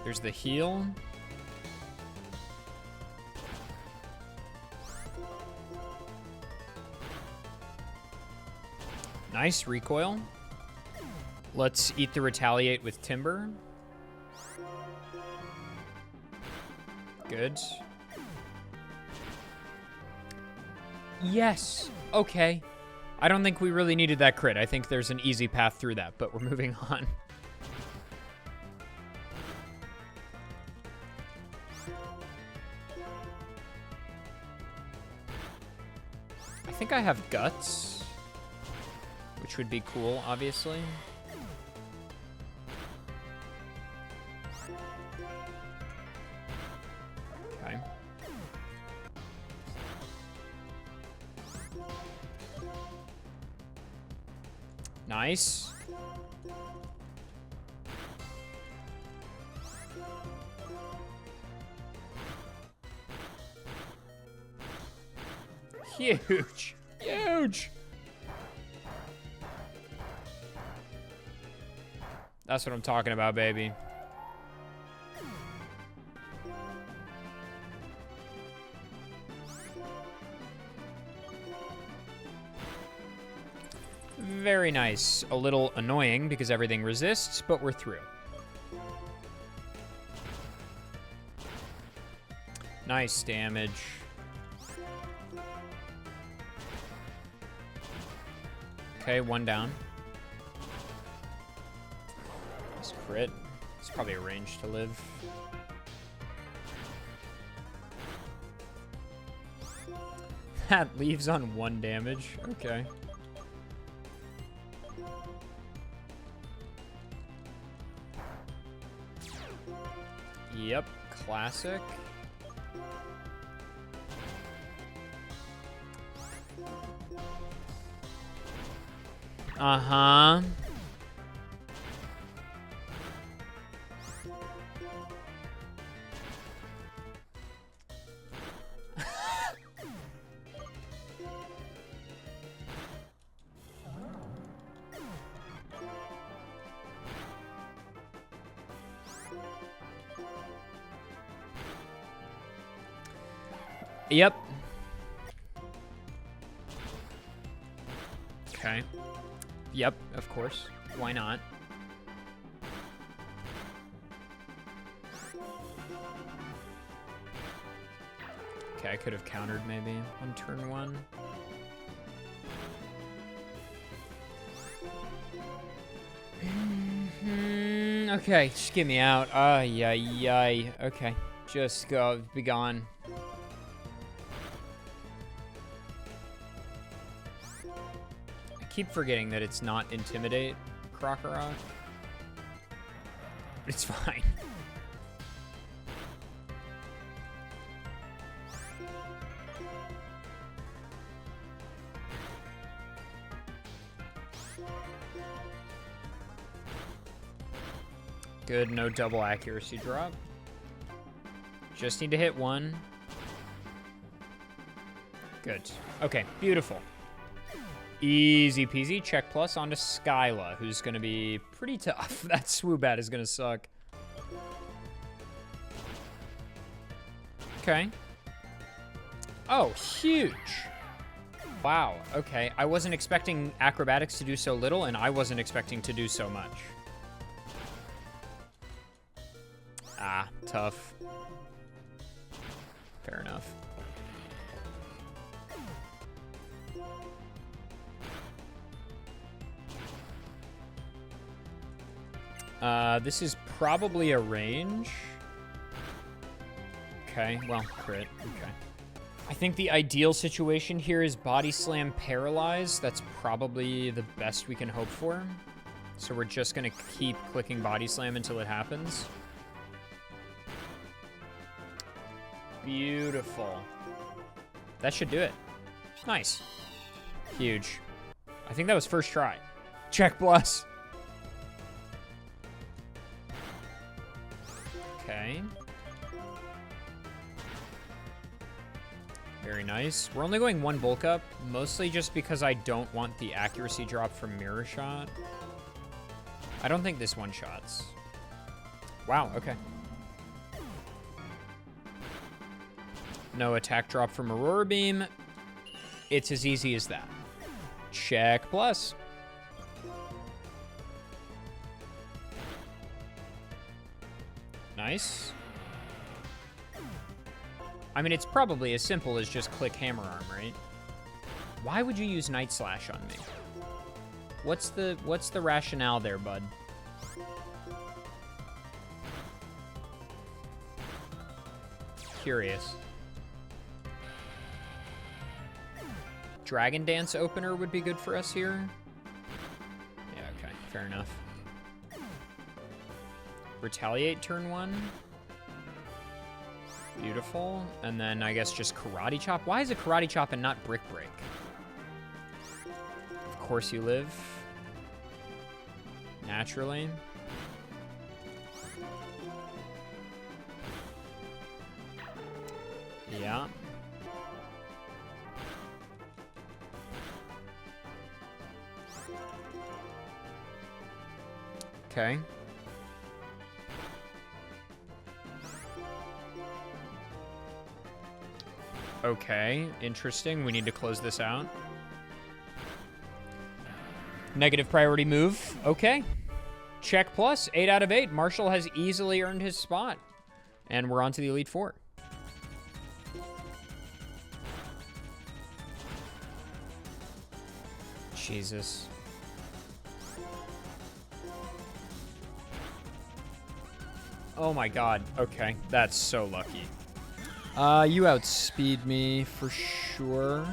There's the heal. Nice recoil. Let's eat the retaliate with Timber. Good. Yes. Okay. I don't think we really needed that crit. I think there's an easy path through that, but we're moving on. I think I have Guts, which would be cool, obviously. Nice. Huge. Huge. That's what I'm talking about, baby. Very nice. A little annoying because everything resists, but we're through. Nice damage. Okay, one down. Nice crit. It's probably a range to live. That leaves on 1 damage. Okay. Yep, classic. Uh-huh. Yep. Okay. Yep, of course. Why not? Okay, I could have countered maybe on turn 1. Okay, just get me out. Yay. Okay, just go. Be gone. Keep forgetting that it's not Intimidate Krokorok. It's fine. Good, no double accuracy drop. Just need to hit 1. Good. Okay, beautiful. Easy peasy. Check plus onto Skyla, who's going to be pretty tough. That Swoobat is going to suck. Okay. Oh, huge. Wow. Okay. I wasn't expecting acrobatics to do so little, and I wasn't expecting to do so much. Ah, tough. Fair enough. This is probably a range. Okay, well, crit. Okay. I think the ideal situation here is Body Slam Paralyze. That's probably the best we can hope for. So we're just going to keep clicking Body Slam until it happens. Beautiful. That should do it. Nice. Huge. I think that was first try. Check plus. Okay. Very nice. We're only going 1 bulk up, mostly just because I don't want the accuracy drop from Mirror Shot. I don't think this one-shots. Wow, okay. No attack drop from Aurora Beam. It's as easy as that. Check plus. Nice. I mean, it's probably as simple as just click Hammer Arm, right? Why would you use Night Slash on me? What's the rationale there, bud? Curious. Dragon Dance opener would be good for us here. Yeah, okay, fair enough. Retaliate turn 1. Beautiful. And then I guess just Karate Chop. Why is it Karate Chop and not Brick Break? Of course you live. naturally. Yeah. Okay. Okay, interesting. We need to close this out. Negative priority move. Okay. Check plus. 8 out of 8. Marshall has easily earned his spot. And we're on to the Elite Four. Jesus. Oh my god. Okay, that's so lucky. You outspeed me for sure.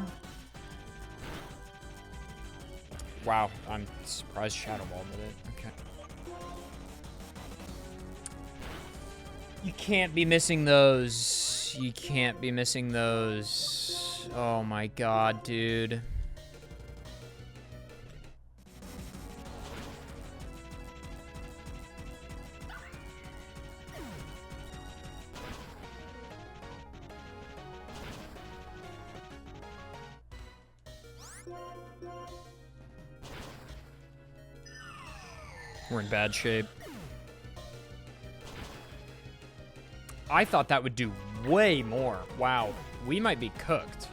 Wow, I'm surprised Shadow Ball did it. Okay. You can't be missing those. You can't be missing those. Oh my god, dude. We're in bad shape. I thought that would do way more. Wow, we might be cooked.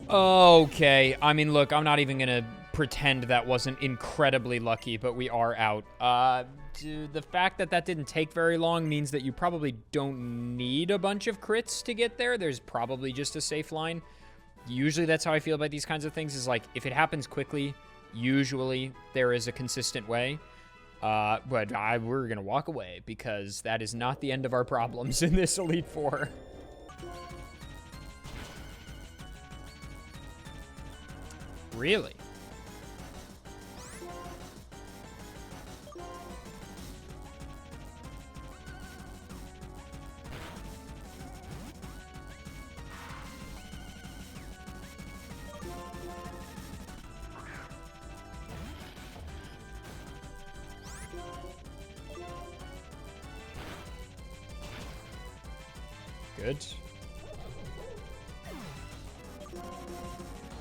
Okay, I mean, look, I'm not even gonna pretend that wasn't incredibly lucky, but we are out. The fact that that didn't take very long means that you probably don't need a bunch of crits to get there. There's probably just a safe line. Usually that's how I feel about these kinds of things, is like, if it happens quickly, usually there is a consistent way. But we're gonna walk away because that is not the end of our problems in this Elite Four. Really? Good.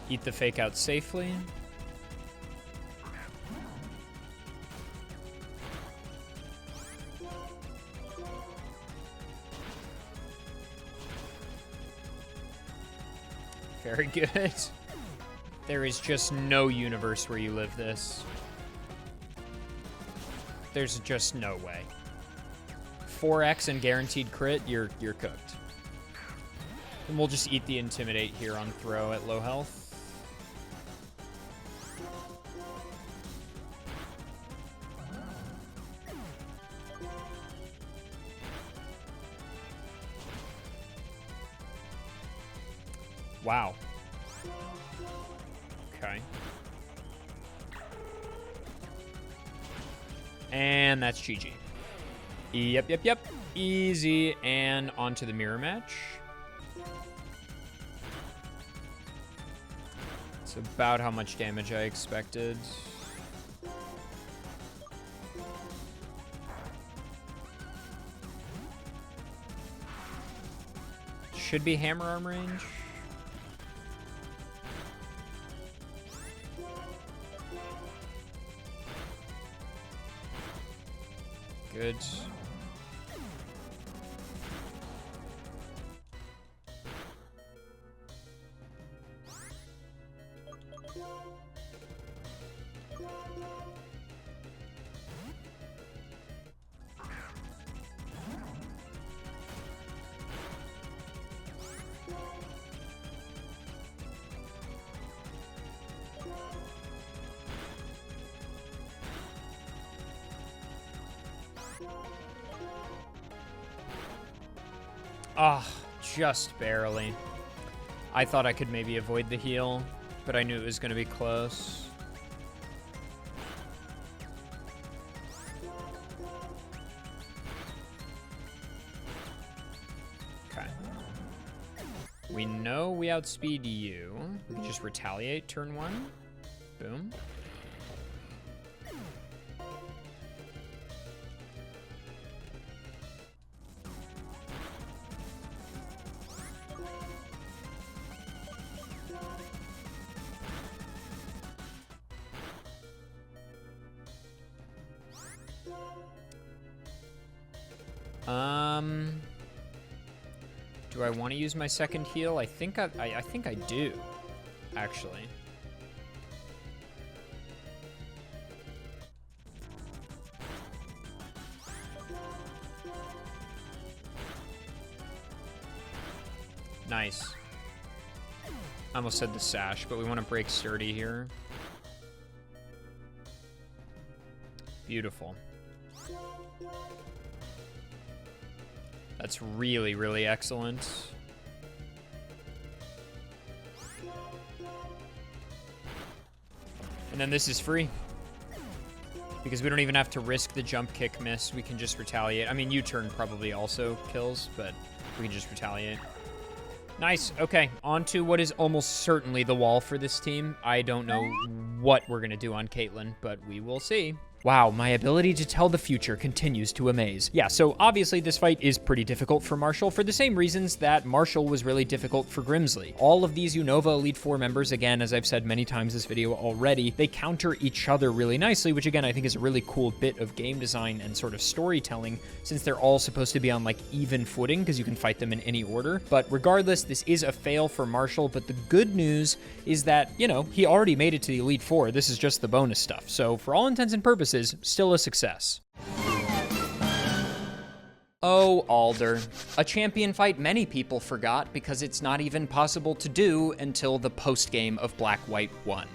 Eat the fake out safely. Very good. There is just no universe where you live this. There's just no way. 4x and guaranteed crit, you're cooked. And we'll just eat the Intimidate here on throw at low health. Wow. Okay. And that's GG. Yep. Easy. And onto the mirror match. It's about how much damage I expected. Should be hammer arm range. Good. Ah, just barely. I thought I could maybe avoid the heal, but I knew it was going to be close. We know we outspeed you. We can just retaliate turn 1. Boom. Do I want to use my second heal? I think I do, actually. Nice. I almost said the sash, but we want to break sturdy here. Beautiful. That's really, really excellent. And then this is free. Because we don't even have to risk the jump kick miss. We can just retaliate. I mean, U-turn probably also kills, but we can just retaliate. Nice. Okay, on to what is almost certainly the wall for this team. I don't know what we're going to do on Caitlyn, but we will see. Wow, my ability to tell the future continues to amaze. Yeah, so obviously this fight is pretty difficult for Marshall for the same reasons that Marshall was really difficult for Grimsley. All of these Unova Elite Four members, again, as I've said many times this video already, they counter each other really nicely, which again, I think is a really cool bit of game design and sort of storytelling, since they're all supposed to be on like even footing, because you can fight them in any order. But regardless, this is a fail for Marshall, but the good news is that, you know, he already made it to the Elite Four. This is just the bonus stuff. So for all intents and purposes, still a success. Oh, Alder. A champion fight many people forgot because it's not even possible to do until the post-game of Black-White 1.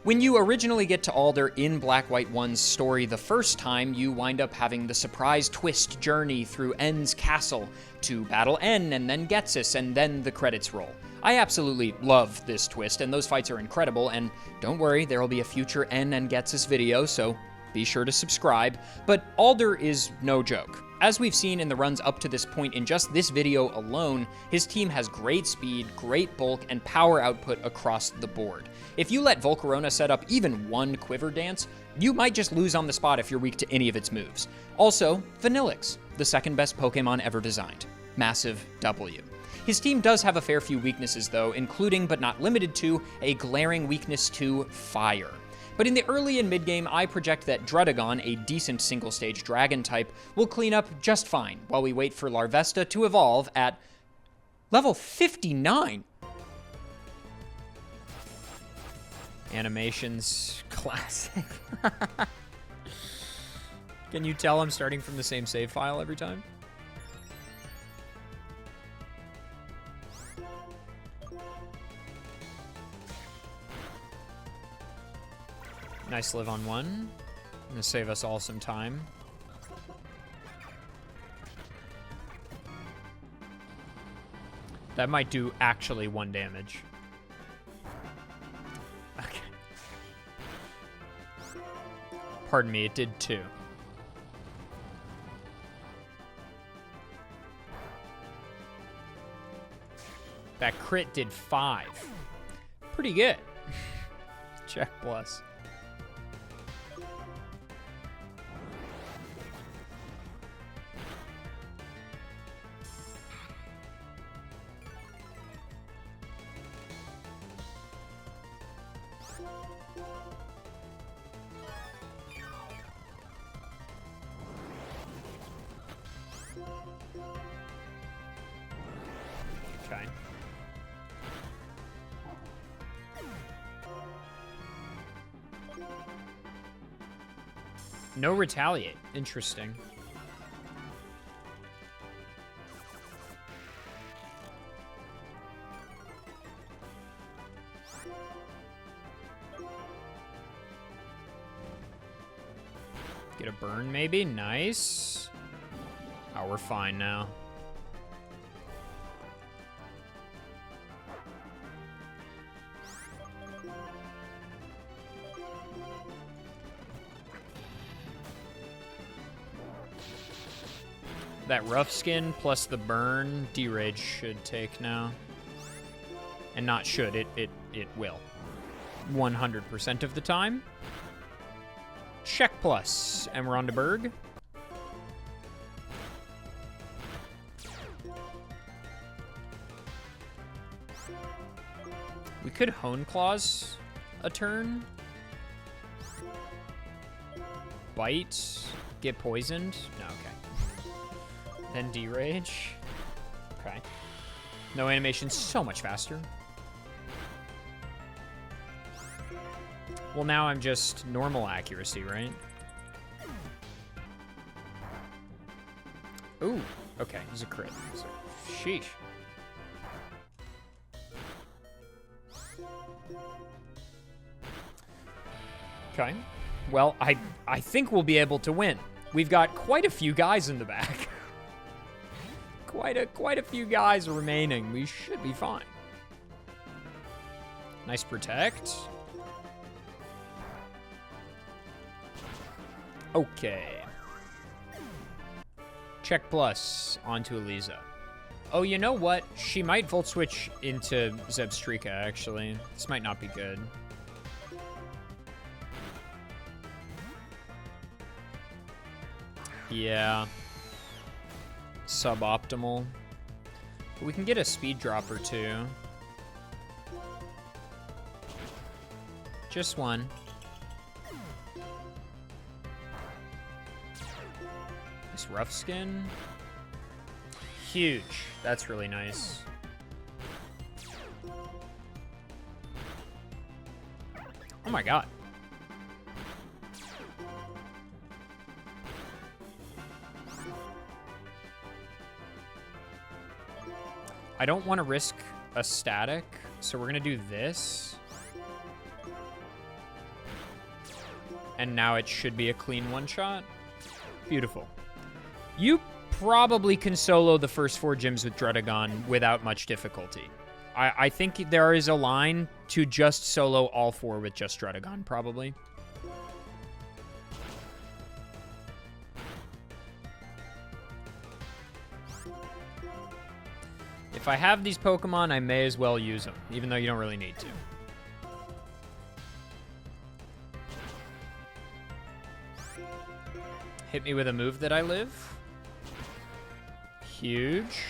When you originally get to Alder in Black-White 1's story the first time, you wind up having the surprise twist journey through N's castle to battle N and then Getsis and then the credits roll. I absolutely love this twist, and those fights are incredible, and don't worry, there will be a future N and Getsis video, so be sure to subscribe. But Alder is no joke. As we've seen in the runs up to this point in just this video alone, his team has great speed, great bulk, and power output across the board. If you let Volcarona set up even one Quiver Dance, you might just lose on the spot if you're weak to any of its moves. Also, Vanillix, the second best Pokemon ever designed. Massive W. His team does have a fair few weaknesses though, including but not limited to a glaring weakness to fire. But in the early and mid-game, I project that Druddigon, a decent single-stage dragon type, will clean up just fine while we wait for Larvesta to evolve at level 59. Animations, classic. Can you tell I'm starting from the same save file every time? Nice live on one. Gonna save us all some time. That might do actually 1 damage. Okay. Pardon me, it did 2. That crit did 5. Pretty good. Check plus. Okay. No retaliate. Interesting. Get a burn maybe? Nice. Oh, we're fine now. That rough skin plus the burn, D-Rage should take now. And not should, it will. 100% of the time. Check plus. And we're on to Berg. We could Hone Claws a turn. Bite. Get poisoned. No, okay. Then D-Rage. Okay. No animation, so much faster. Well, now I'm just normal accuracy, right? Ooh, okay, it's a crit. So, sheesh. Okay. Well, I think we'll be able to win. We've got quite a few guys in the back. Quite a few guys remaining. We should be fine. Nice protect. Okay. Check plus onto Eliza. Oh, you know what? She might Volt Switch into Zebstrika, actually. This might not be good. Yeah. Suboptimal. But we can get a speed drop or two. Just one. Nice rough skin. Huge. That's really nice. Oh my god. I don't want to risk a static, so we're going to do this. And now it should be a clean one-shot. Beautiful. You probably can solo the first 4 gyms with Dredagon without much difficulty. I think there is a line to just solo all 4 with just Dredagon, probably. If I have these Pokemon, I may as well use them, even though you don't really need to. Hit me with a move that I live. Huge.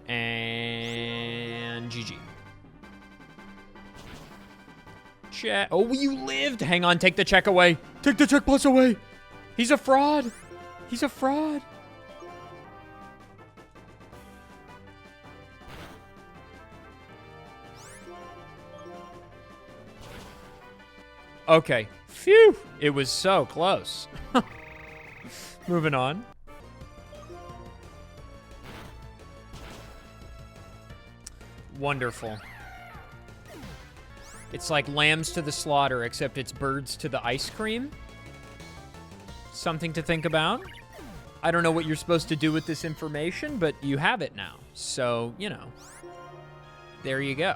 And GG. Check. Oh, you lived. Hang on, take the check away. Take the check plus away. He's a fraud. He's a fraud. Okay. Phew. It was so close. Moving on. Wonderful. It's like lambs to the slaughter, except it's birds to the ice cream. Something to think about. I don't know what you're supposed to do with this information, but you have it now. So, you know, there you go.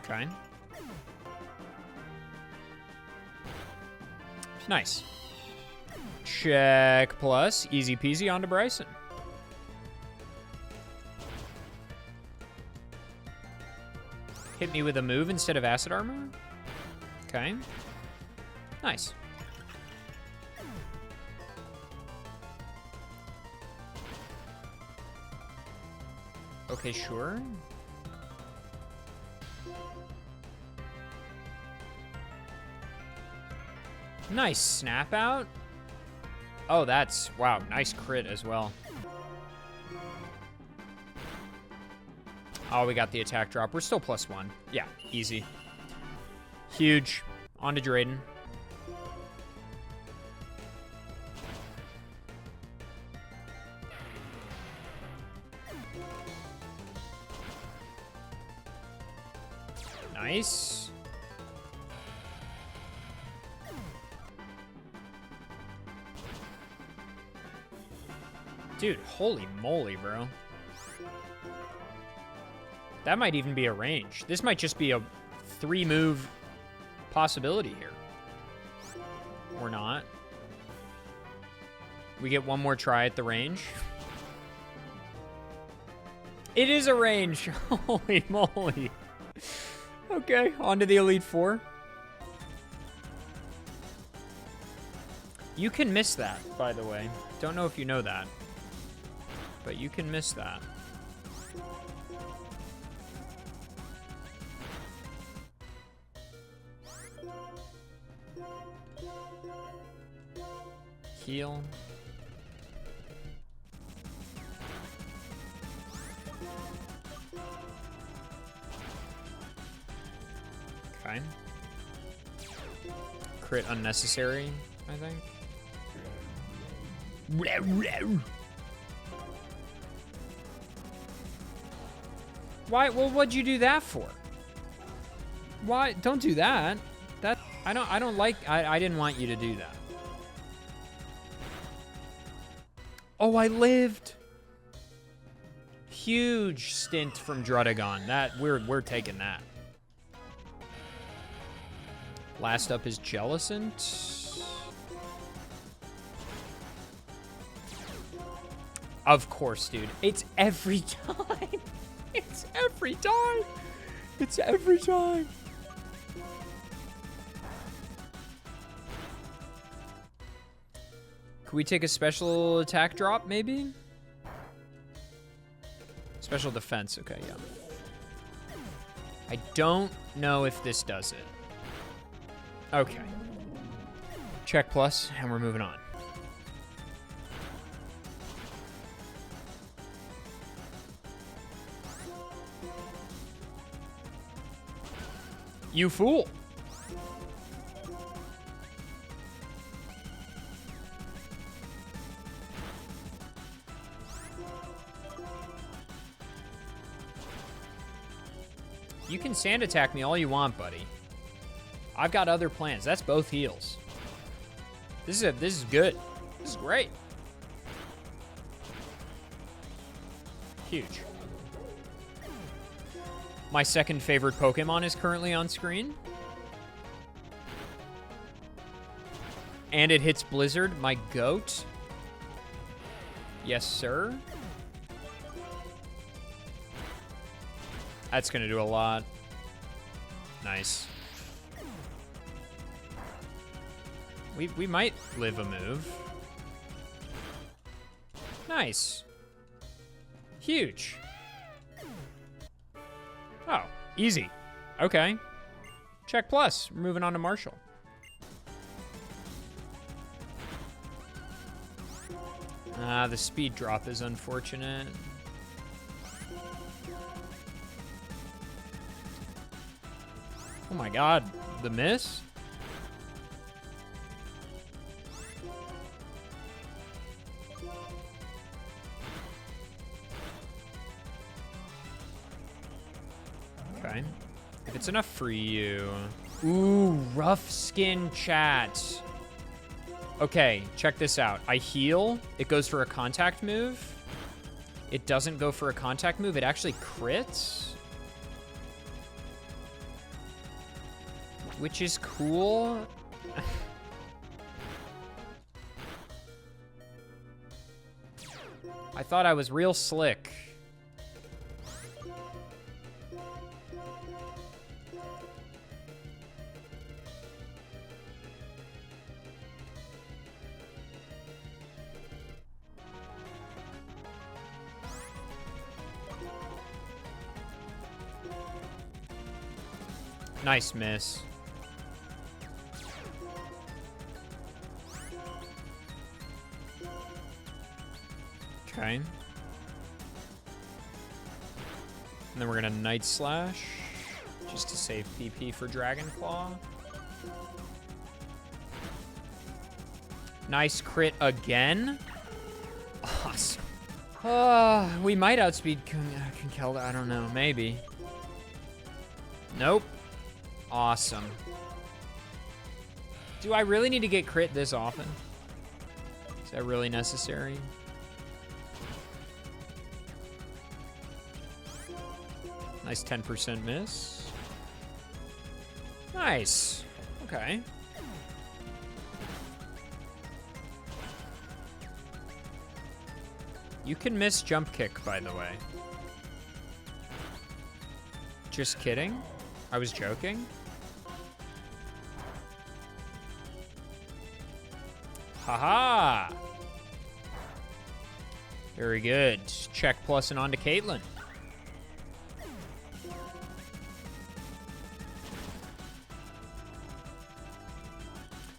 Okay. Nice. Check plus. Easy peasy onto Bryson. Hit me with a move instead of acid armor. Okay. Nice. Okay, sure. Nice snap out. Oh, that's, wow, nice crit as well. Oh, we got the attack drop. We're still +1. Yeah, easy. Huge. On to Drayden. Nice. Dude, holy moly, bro. That might even be a range. This might just be a 3-move possibility here. Or not. We get one more try at the range. It is a range. Holy moly. Okay, on to the Elite Four. You can miss that, by the way. Don't know if you know that. But you can miss that. Heal. Okay. Crit unnecessary, I think. Why? Well, what'd you do that for? Why? Don't do that. That I don't like. I didn't want you to do that. Oh, I lived. Huge stint from Drudagon. That we're taking that. Last up is Jellicent. Of course, dude. It's every time. It's every time. It's every time. Could we take a special attack drop, maybe? Special defense. Okay, yeah. I don't know if this does it. Okay. Check plus, and we're moving on. You fool. You can sand attack me all you want, buddy. I've got other plans. That's both heals. This is good. This is great. Huge. My second favorite Pokemon is currently on screen. And it hits Blizzard, my goat. Yes, sir. That's gonna do a lot. Nice. We might live a move. Nice. Huge. Oh, easy. Okay. Check plus. We're moving on to Marshall. The speed drop is unfortunate. Oh my god, the miss? Okay. If it's enough for you. Ooh, rough skin chat. Okay, check this out. I heal. It goes for a contact move. It doesn't go for a contact move. It actually crits. Which is cool. I thought I was real slick. Nice miss. Okay. And then we're gonna Night Slash just to save PP for Dragon Claw. Nice crit again. Awesome. We might outspeed Kinkelda. I don't know. Maybe. Nope. Awesome. Do I really need to get crit this often? Is that really necessary? Nice 10% miss. Nice. Okay. You can miss jump kick, by the way. Just kidding. I was joking. Haha. Very good. Check plus and on to Caitlyn.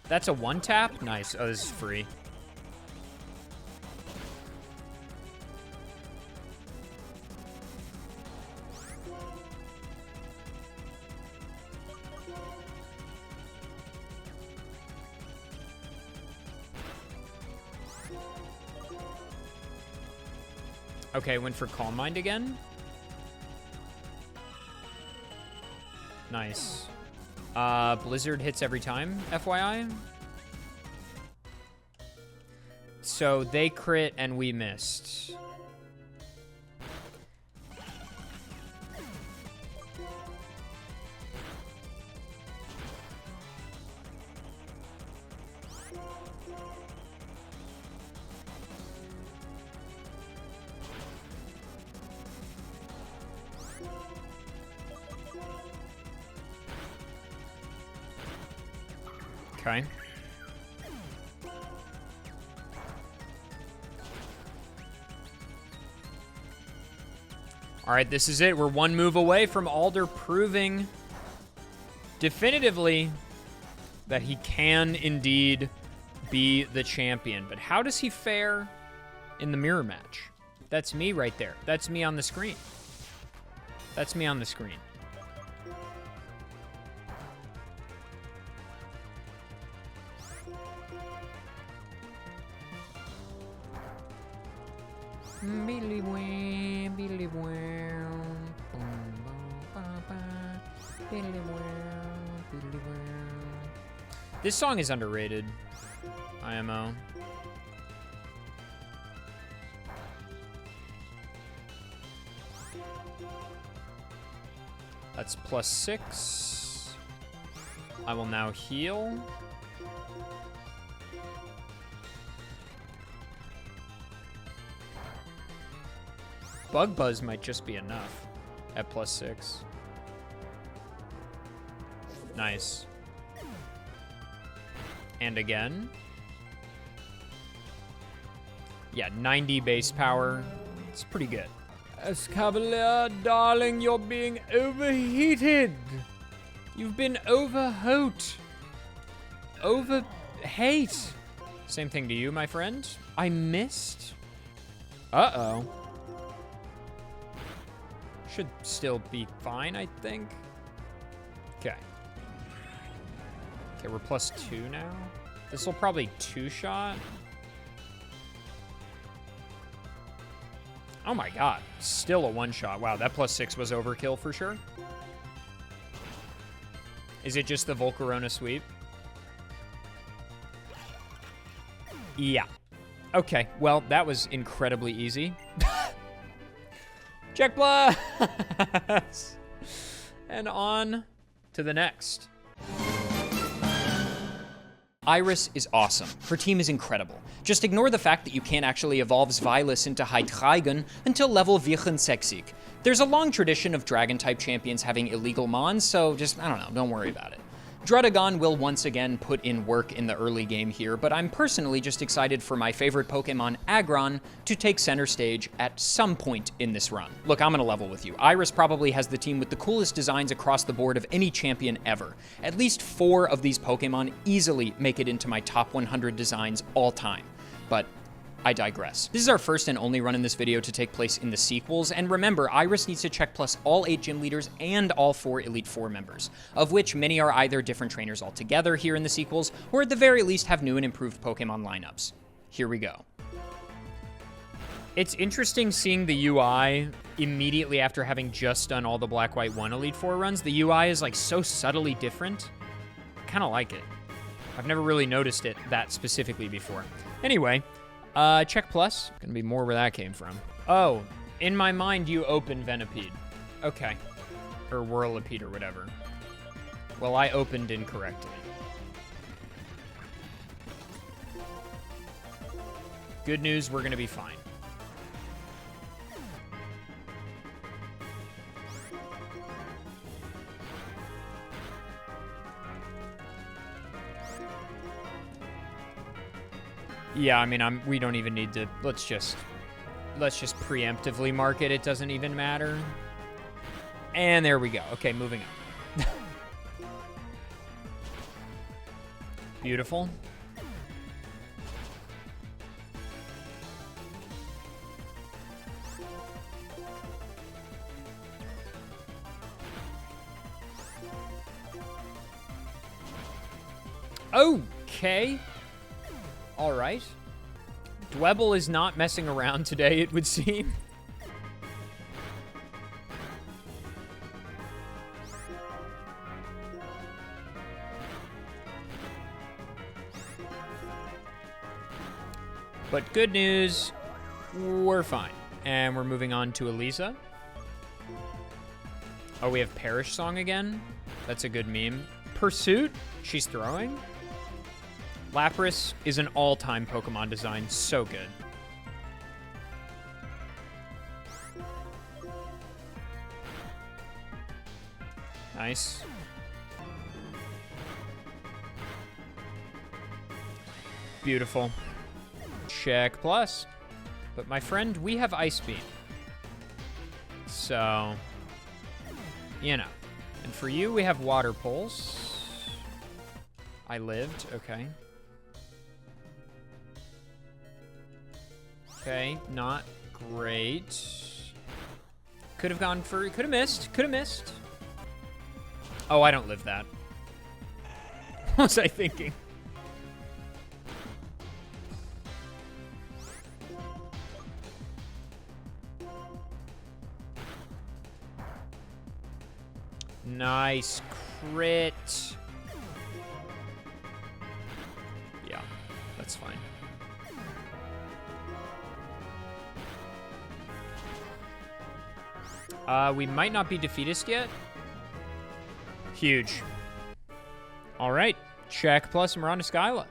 That's a one tap? Nice. Oh, this is free. Okay, went for Calm Mind again. Nice. Blizzard hits every time, FYI. So they crit and we missed. Okay. All right, this is it. We're one move away from Alder proving definitively that he can indeed be the champion. But how does he fare in the mirror match? That's me right there. That's me on the screen. That's me on the screen. This song is underrated. IMO. That's +6. I will now heal. Bug Buzz might just be enough at +6. Nice. And again. Yeah, 90 base power. It's pretty good. Escavalier, darling, you're being overheated. You've been overhoat. Overhate. Same thing to you, my friend. I missed. Uh-oh. Should still be fine, I think. Okay. Okay, we're +2 now. This will probably two-shot. Oh my god, still a one-shot. Wow, that +6 was overkill for sure. Is it just the Volcarona sweep? Yeah. Okay, well, that was incredibly easy. Check plus! And on to the next. Iris is awesome. Her team is incredible. Just ignore the fact that you can't actually evolve Zweilis into Hydreigen until level 64. There's a long tradition of Dragon-type champions having illegal mons, so just, I don't know, don't worry about it. Drudagon will once again put in work in the early game here, but I'm personally just excited for my favorite Pokemon, Aggron, to take center stage at some point in this run. Look, I'm gonna level with you. Iris probably has the team with the coolest designs across the board of any champion ever. At least 4 of these Pokemon easily make it into my top 100 designs all time. But I digress. This is our first and only run in this video to take place in the sequels, and remember, Iris needs to check plus all 8 gym leaders and all 4 Elite Four members, of which many are either different trainers altogether here in the sequels, or at the very least have new and improved Pokemon lineups. Here we go. It's interesting seeing the UI immediately after having just done all the Black, White 1 Elite Four runs. The UI is like so subtly different. I kind of like it. I've never really noticed it that specifically before. Anyway, check plus. Gonna be more where that came from. Oh, in my mind, you opened Venipede. Okay. Or Whirlipede or whatever. Well, I opened incorrectly. Good news, we're gonna be fine. Yeah, I mean, we don't even need to, let's just preemptively mark it. It doesn't even matter. And there we go. Okay, moving on. Beautiful. Okay. All right. Dwebble is not messing around today, it would seem. But good news, we're fine. And we're moving on to Elisa. Oh, we have Perish Song again? That's a good meme. Pursuit? She's throwing? Lapras is an all-time Pokemon design. So good. Nice. Beautiful. Check plus. But my friend, we have Ice Beam. So, you know. And for you, we have Water Pulse. I lived, okay. Okay, not great. Could have gone for, could have missed. Oh, I don't live that. What was I thinking? Nice crit. Yeah, that's fine. We might not be defeatist yet. Huge. All right, check plus and we're on to Skyla.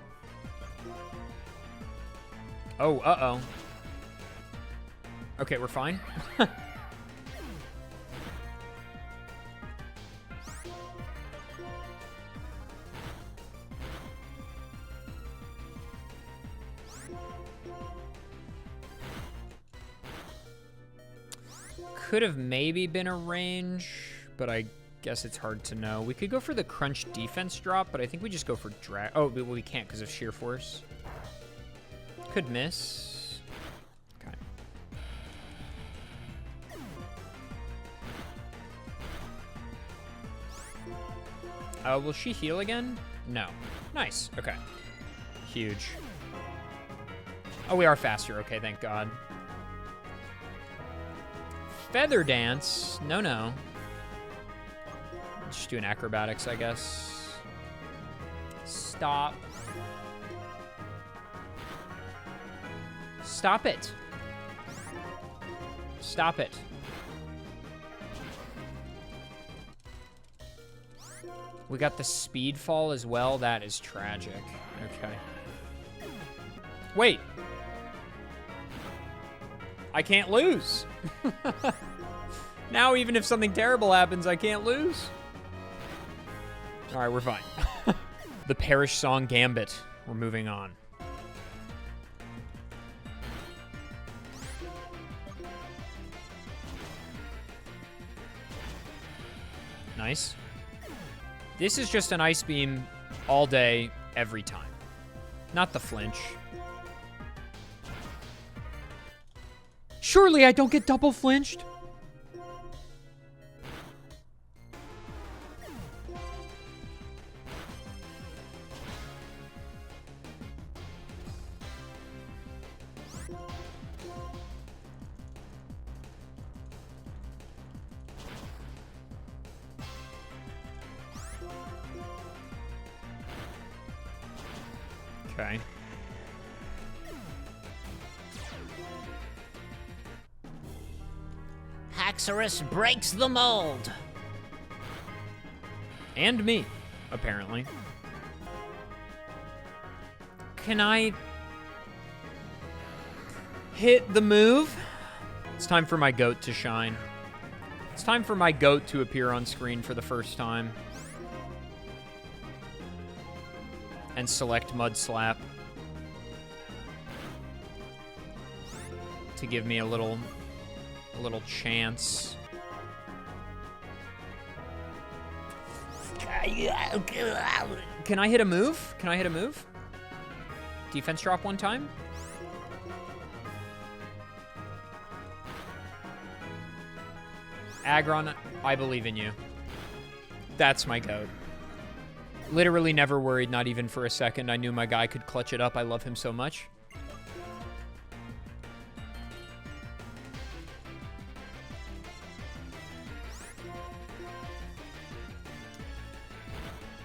Oh, uh-oh. Okay, we're fine. Could have maybe been a range, but I guess it's hard to know. We could go for the crunch defense drop, but I think we just go for drag. Oh, well, we can't because of sheer force. Could miss. Okay. Will she heal again? No. Nice. Okay. Huge. Oh, we are faster. Okay, thank God. Feather Dance. No. Just doing acrobatics, I guess. Stop. Stop it. Stop it. We got the speed fall as well. That is tragic. Okay. Wait. I can't lose. Now, even if something terrible happens, I can't lose. All right, we're fine. The Perish Song Gambit. We're moving on. Nice. This is just an Ice Beam all day, every time. Not the flinch. Surely I don't get double flinched? Okay. Haxorus breaks the mold. And me, apparently. Can I hit the move? It's time for my goat to shine. It's time for my goat to appear on screen for the first time. And select Mud Slap. to give me a little chance. Can I hit a move? Can I hit a move? Defense drop one time? Aggron, I believe in you. That's my goat. Literally never worried, not even for a second. I knew my guy could clutch it up. I love him so much.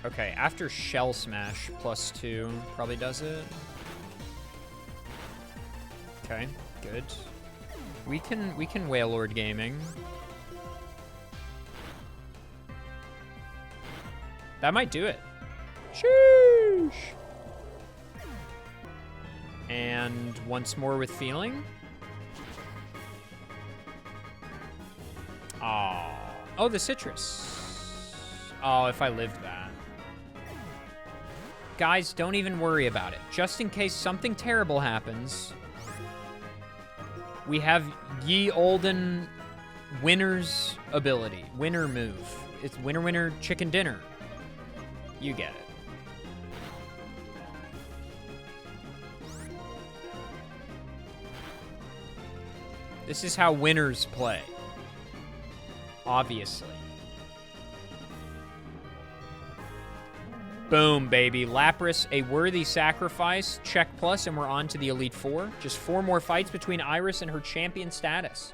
Okay, after Shell Smash, +2 probably does it. Okay, good. We can Wailord Gaming. That might do it. Sheesh. And once more with feeling. Oh, the citrus. Oh, if I lived that. Guys, don't even worry about it. Just in case something terrible happens, we have ye olden winner's ability. Winner move. It's winner, winner, chicken dinner. You get it. This is how winners play. Obviously. Boom, baby. Lapras, a worthy sacrifice. Check plus, and we're on to the Elite Four. Just 4 more fights between Iris and her champion status.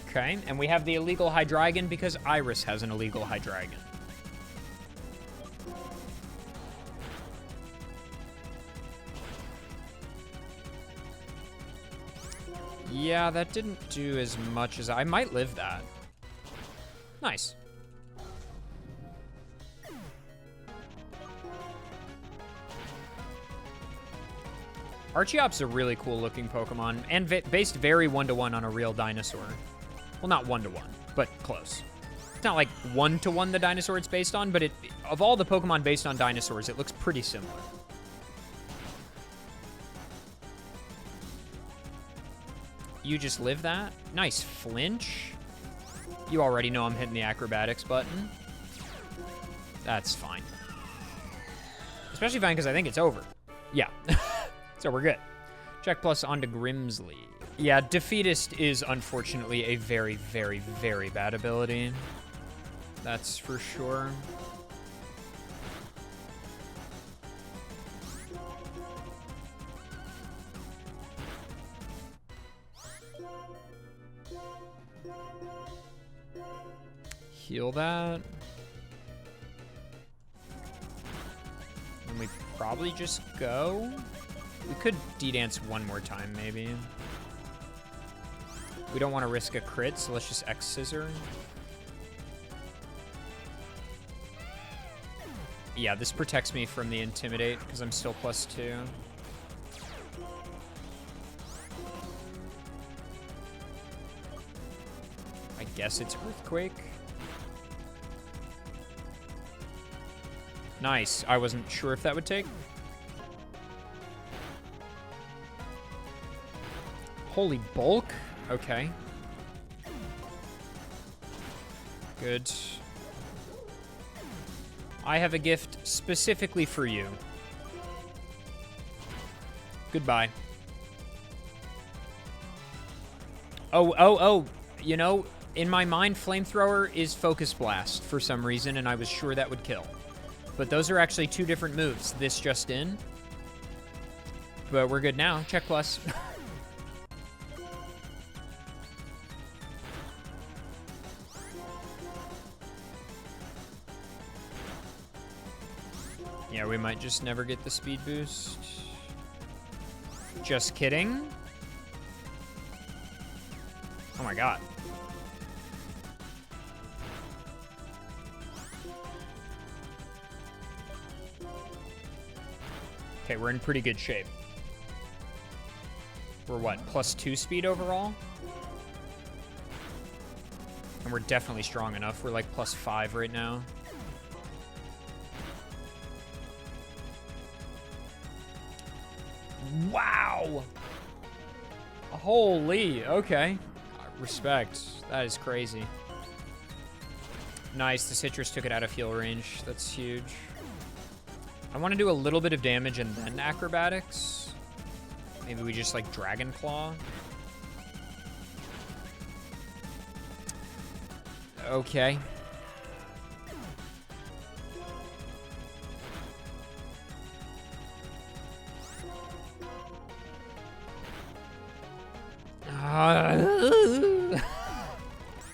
Okay, and we have the illegal Hydreigon because Iris has an illegal Hydreigon. Yeah, that didn't do as much as I might live that. Nice. Archeop's a really cool looking Pokemon and based very 1-to-1 on a real dinosaur. Well, not 1-to-1, but close. It's not like 1-to-1 the dinosaur it's based on, but of all the Pokemon based on dinosaurs, it looks pretty similar. You just live that? Nice flinch. You already know I'm hitting the acrobatics button. That's fine. Especially fine because I think it's over. Yeah. So we're good. Check plus onto Grimsley. Yeah, Defeatist is unfortunately a very, very, very bad ability. That's for sure. Heal that. And we probably just go. We could D-Dance one more time, maybe. We don't want to risk a crit, so let's just X-Scissor. Yeah, this protects me from the Intimidate, because I'm still +2. I guess it's Earthquake. Nice. I wasn't sure if that would take. Holy bulk. Okay. Good. I have a gift specifically for you. Goodbye. Oh. You know, in my mind, Flamethrower is Focus Blast for some reason, and I was sure that would kill. But those are actually 2 different moves. This just in. But we're good now. Check plus. Yeah, we might just never get the speed boost. Just kidding. Oh my god. Okay, we're in pretty good shape. We're what, +2 speed overall? And we're definitely strong enough. We're like +5 right now. Wow. Holy, okay. Respect. That is crazy. Nice, the citrus took it out of heal range. That's huge. I want to do a little bit of damage and then acrobatics. Maybe we just like Dragon Claw. Okay.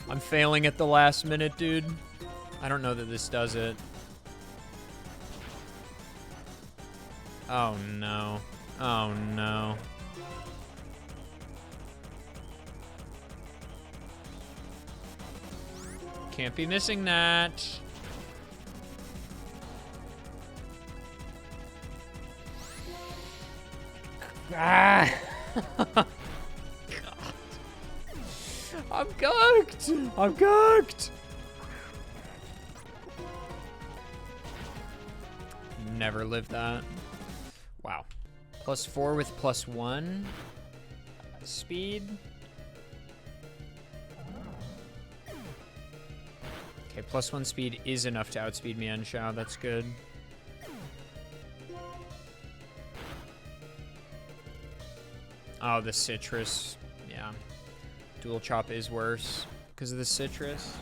I'm failing at the last minute, dude. I don't know that this does it. Oh, no. Oh, no. Can't be missing that. Ah! I'm cooked! I'm cooked! Never lived that. Wow. +4 with +1 speed. Okay, +1 speed is enough to outspeed Mian Shao. That's good. Oh, the citrus. Yeah. Dual chop is worse because of the citrus.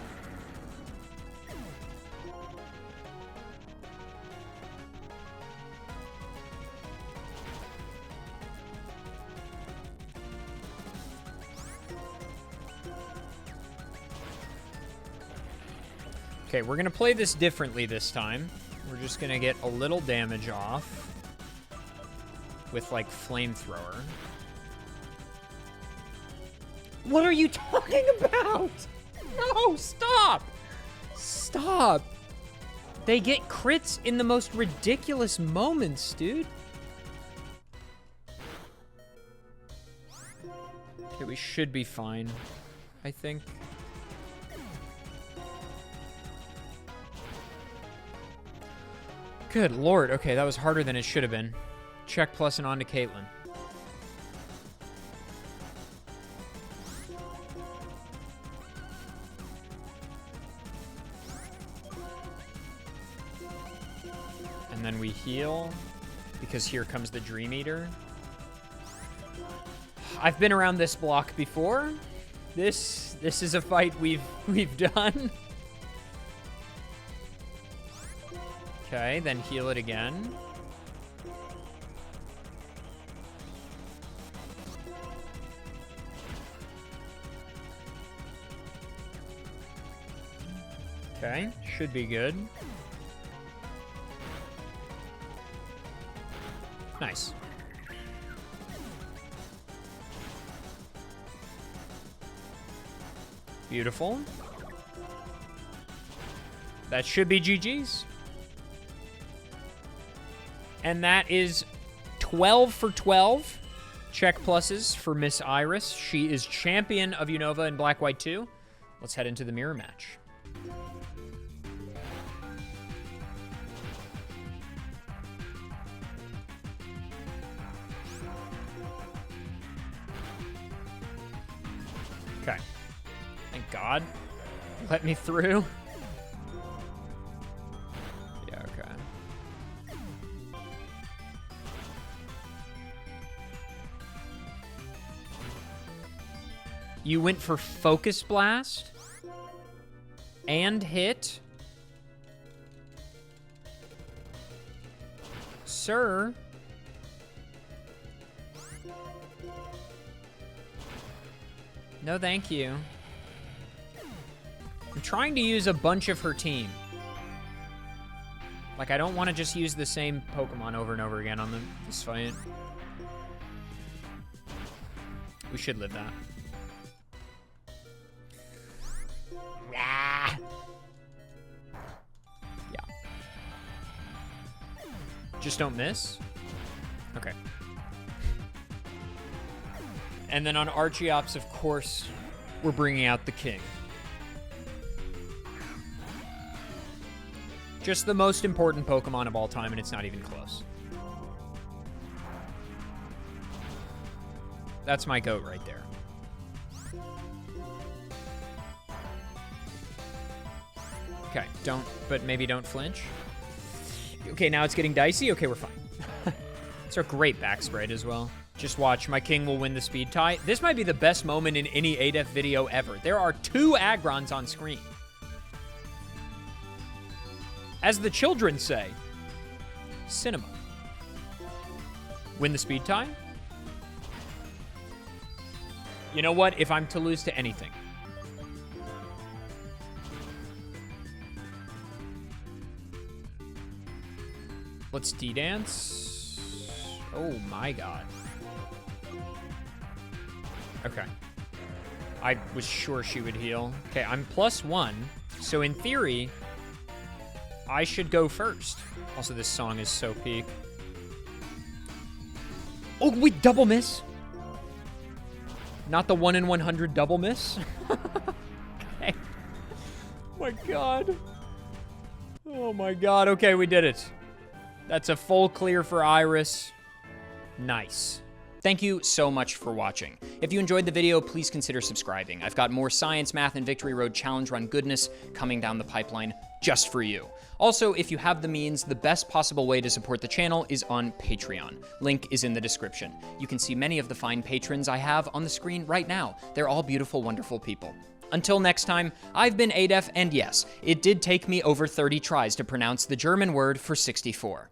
Okay, we're gonna play this differently this time. We're just gonna get a little damage off with like flamethrower. What are you talking about? No, stop! Stop! They get crits in the most ridiculous moments, dude. Okay, we should be fine, I think. Good lord. Okay, that was harder than it should have been. Check plus and on to Caitlyn. And then we heal, because here comes the Dream Eater. I've been around this block before. This is a fight we've done. Okay, then heal it again. Okay, should be good. Nice. Beautiful. That should be GG's. And that is 12 for 12 check pluses for Miss Iris. She is champion of Unova in Black White 2. Let's head into the mirror match. Okay. Thank God. Let me through. Yeah, okay. You went for Focus Blast and hit. Sir. No, thank you. I'm trying to use a bunch of her team. Like, I don't want to just use the same Pokemon over and over again on this fight. We should live that. Yeah. Just don't miss? Okay. And then on Archeops, of course, we're bringing out the king. Just the most important Pokemon of all time, and it's not even close. That's my goat right there. Okay, maybe don't flinch. Okay, now it's getting dicey. Okay, we're fine. It's a great back sprite as well. Just watch, my king will win the speed tie. This might be the best moment in any ADEF video ever. There are 2 Agrons on screen. As the children say, cinema. Win the speed tie? You know what? If I'm to lose to anything. Let's D-dance. Oh my god. Okay. I was sure she would heal. Okay, I'm +1. So in theory, I should go first. Also, this song is so peak. Oh, wait, double miss? Not the 1 in 100 double miss? Okay. Oh my god. Oh my god. Okay, we did it. That's a full clear for Iris. Nice. Thank you so much for watching. If you enjoyed the video, please consider subscribing. I've got more science, math, and Victory Road challenge run goodness coming down the pipeline just for you. Also, if you have the means, the best possible way to support the channel is on Patreon. Link is in the description. You can see many of the fine patrons I have on the screen right now. They're all beautiful, wonderful people. Until next time, I've been ADEF, and yes, it did take me over 30 tries to pronounce the German word for 64.